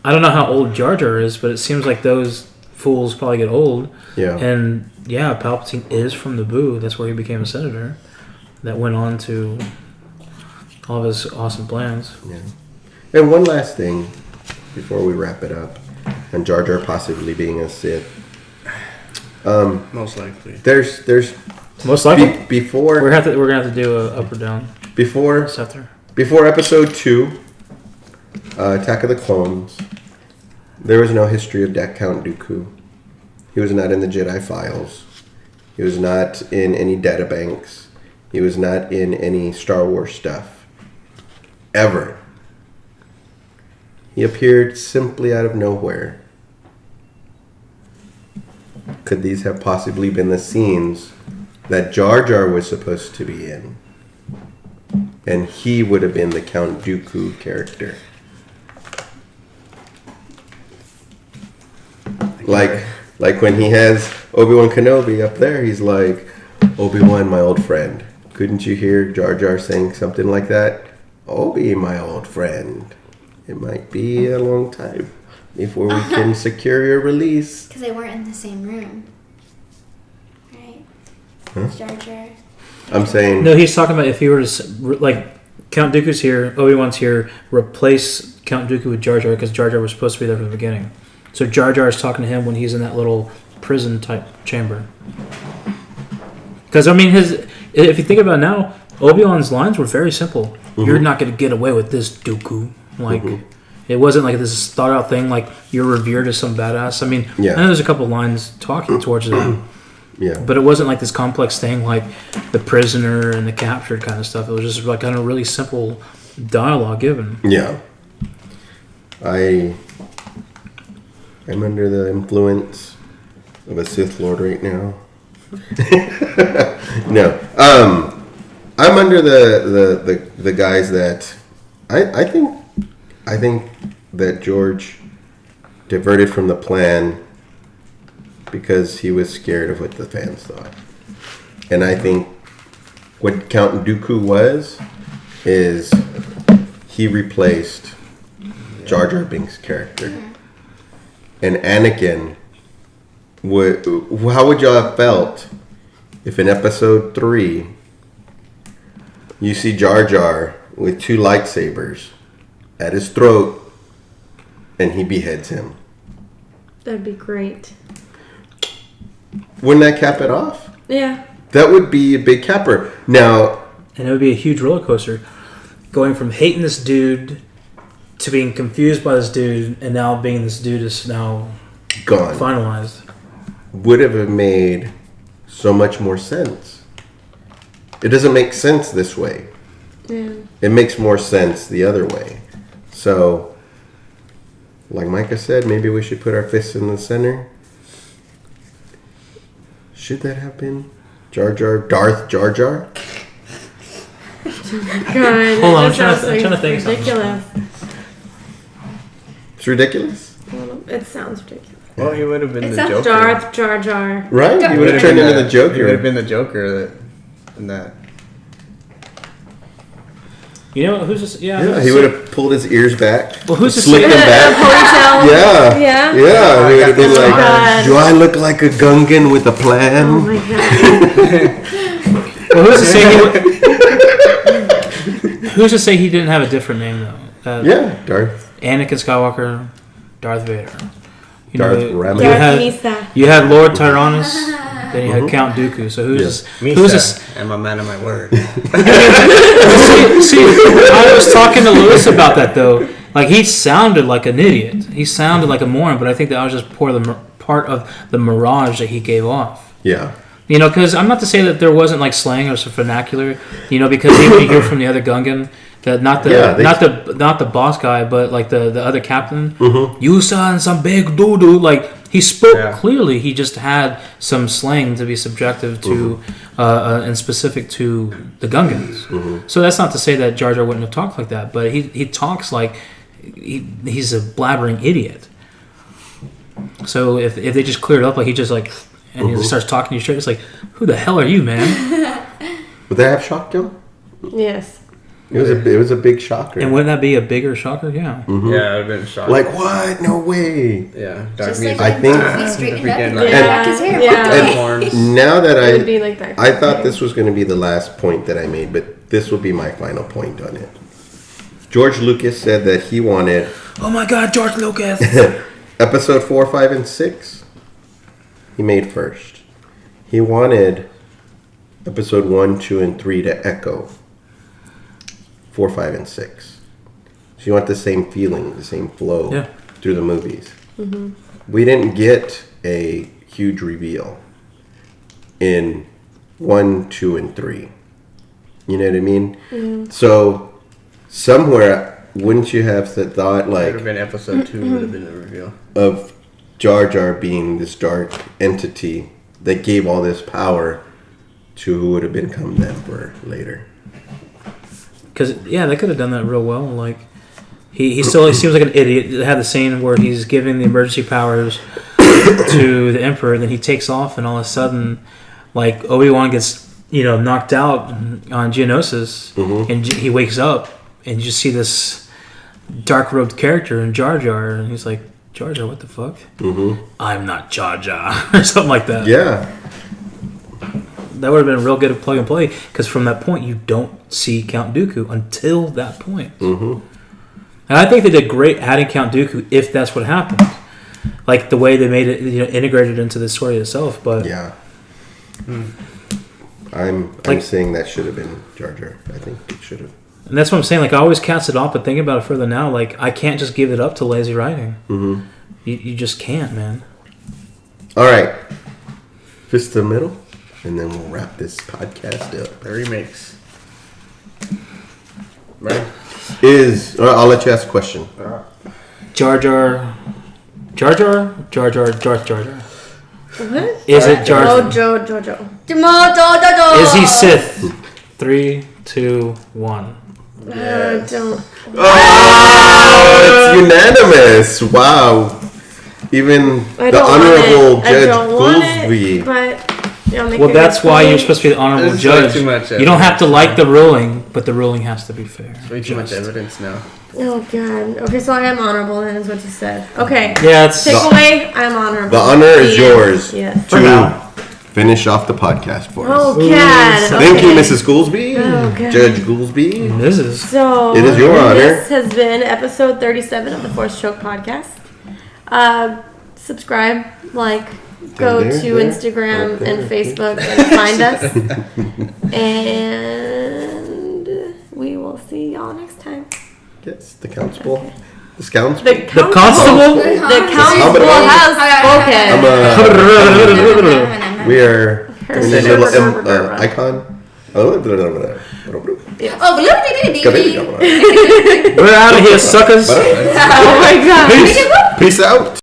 I don't know how old Jar Jar is, but it seems like those fools probably get old. Yeah. And yeah, Palpatine is from Naboo. That's where he became a senator. That went on to all of his awesome plans. Yeah. And one last thing before we wrap it up, and Jar Jar possibly being a Sith. Most likely. There's Most likely, before we're gonna have to do a up or down before scepter. before Episode 2, Attack of the Clones. There was no history of Count Dooku. He was not in the Jedi files. He was not in any databanks. He was not in any Star Wars stuff. Ever. He appeared simply out of nowhere. Could these have possibly been the scenes that Jar Jar was supposed to be in? And he would have been the Count Dooku character. Like when he has Obi-Wan Kenobi up there, he's like, Obi-Wan, my old friend. Couldn't you hear Jar Jar saying something like that? Obi, my old friend. It might be a long time before we can secure your release. Because they weren't in the same room. Right? Huh? Jar Jar. I'm saying, No, he's talking about if he were to like Count Dooku's here, Obi-Wan's here, replace Count Dooku with Jar Jar because Jar Jar was supposed to be there from the beginning. So Jar Jar is talking to him when he's in that little prison type chamber. Because I mean, if you think about it now, Obi-Wan's lines were very simple. You're not going to get away with this, Dooku. Like, it wasn't like this thought out thing like you're revered as some badass. I mean, Yeah. I know there's a couple lines talking towards that. yeah. But it wasn't like this complex thing like the prisoner and the captured kind of stuff. It was just like kind of really simple dialogue given. Yeah. I'm under the influence of a Sith Lord right now. No. I'm under the guys that I think that George diverted from the plan because he was scared of what the fans thought. And I think what Count Dooku was is he replaced Jar Jar Binks' character. And Anakin, how would y'all have felt if in Episode 3 you see Jar Jar with 2 lightsabers at his throat and he beheads him? That'd be great. Wouldn't that cap it off? Yeah. That would be a big capper. Now, And it would be a huge roller coaster. Going from hating this dude to being confused by this dude and now being this dude is now gone. finalized. Would have made so much more sense. It doesn't make sense this way. Yeah. It makes more sense the other way. So, like Micah said, maybe we should put our fists in the center. Should that have been Darth Jar Jar? God, Hold on, I'm it trying sounds to- I'm trying to think of something. ridiculous. It's ridiculous, It sounds ridiculous. Well, he would have been It the sounds Joker. Darth Jar Jar. right? He would have He turned would've into been the He would Joker. have been the Joker in that. You know who's this? Yeah, Yeah, who's he this- would have pulled his ears back, Well, who's to slicked say- them back. Ponytail. Yeah, Yeah? yeah. He would have been Oh, like, God. "Do I look like a Gungan with a Oh plan?" my god. Well, who's to say who's to say he didn't have a different name though? Yeah, Darth. Anakin Skywalker, Darth Vader. You Darth know, Ramen. you Darth had Misa. you had Lord Tyrannus, then you had Count Dooku. So who's who's this? I'm a man of my word. See, I was talking to Lewis about that though. Like he sounded like an idiot. He sounded like a moron, but I think that was just part of the mirage that he gave off. Yeah, You know, because I'm not to say that there wasn't like slang or some vernacular. You know, because even you hear from the other Gungan that not the boss guy, but like the other captain. You son some big doo doo. Like he spoke clearly. He just had some slang to be subjective to and specific to the Gungans. So that's not to say that Jar Jar wouldn't have talked like that, but he talks like he's a blabbering idiot. So if they just cleared it up, like he just like. And he just starts talking to you straight. It's like, who the hell are you, man? Would that have shocked him? Yes. It was a big shocker. And wouldn't that be a bigger shocker? Yeah. Yeah, it would have been a shock. Like, what? No way. Yeah. Just music. like I think- he straightened up and Yeah. cut back his hair. Yeah. Now that It would be like that. I thought this was going to be the last point that I made, but this will be my final point on it. George Lucas said that he wanted Oh my God, George Lucas. episode 4, 5, and 6. He made first. He wanted episode 1, 2, and 3 to echo 4, 5, and 6. So you want the same feeling, the same flow through the movies. We didn't get a huge reveal in 1, 2, and 3. You know what I mean? So somewhere, wouldn't you have the thought It would like have been episode 2 would have been the reveal. of Jar Jar being this dark entity that gave all this power to who would have become the Emperor later? Because they could have done that real well. Like he still seems like an idiot. They had the scene where he's giving the emergency powers to the Emperor, then he takes off, and all of a sudden, like Obi-Wan gets knocked out on Geonosis, and he wakes up, and you just see this dark-robed character in Jar Jar, and he's like, Jar Jar, what the fuck? I'm not Jar Jar, or something like that. Yeah. That would have been a real good plug and play, because from that point, you don't see Count Dooku until that point. And I think they did great adding Count Dooku if that's what happened. Like the way they made it, integrated into the story itself. But Yeah. I'm saying that should have been Jar Jar. I think it should have. And that's what I'm saying. Like I always cast it off, but thinking about it further now, like I can't just give it up to lazy writing. You just can't, man. All right. Fist to the middle, and then we'll wrap this podcast up. The remakes. Right? I'll let you ask a question. Jar Jar. What? Is it Jar Jar? Jojo. Is he Sith? 3, 2, 1. Don't. Oh, it's unanimous. Wow. Even I the don't honorable want it. I Judge don't want Goolsby. it, but you'll make Well, a that's good why point. you're supposed to be the honorable This is like judge. too much You don't have to like the ruling, but the ruling has to be fair. Way too much Just. evidence now. Oh god. Okay, so I am honorable. Then is what you said. Okay. Yeah, it's Takeaway. I'm honorable. The honor is The end. yours Yes. For now. to finish off the podcast for us. Oh god. Thank you, Okay. Mrs. Goolsby. Oh, God. Judge Goolsby. This is So It is your honor. This has been episode 37 of the Force Choke podcast. Subscribe, like, go There, to there. Instagram There, and there. Facebook and find us. And we will see y'all next time. Yes, the constable. The scounts. the constable. The constable has spoken. We are Her in this super little rubber. icon. Oh, We're out of here, suckers. Oh my god. Peace out.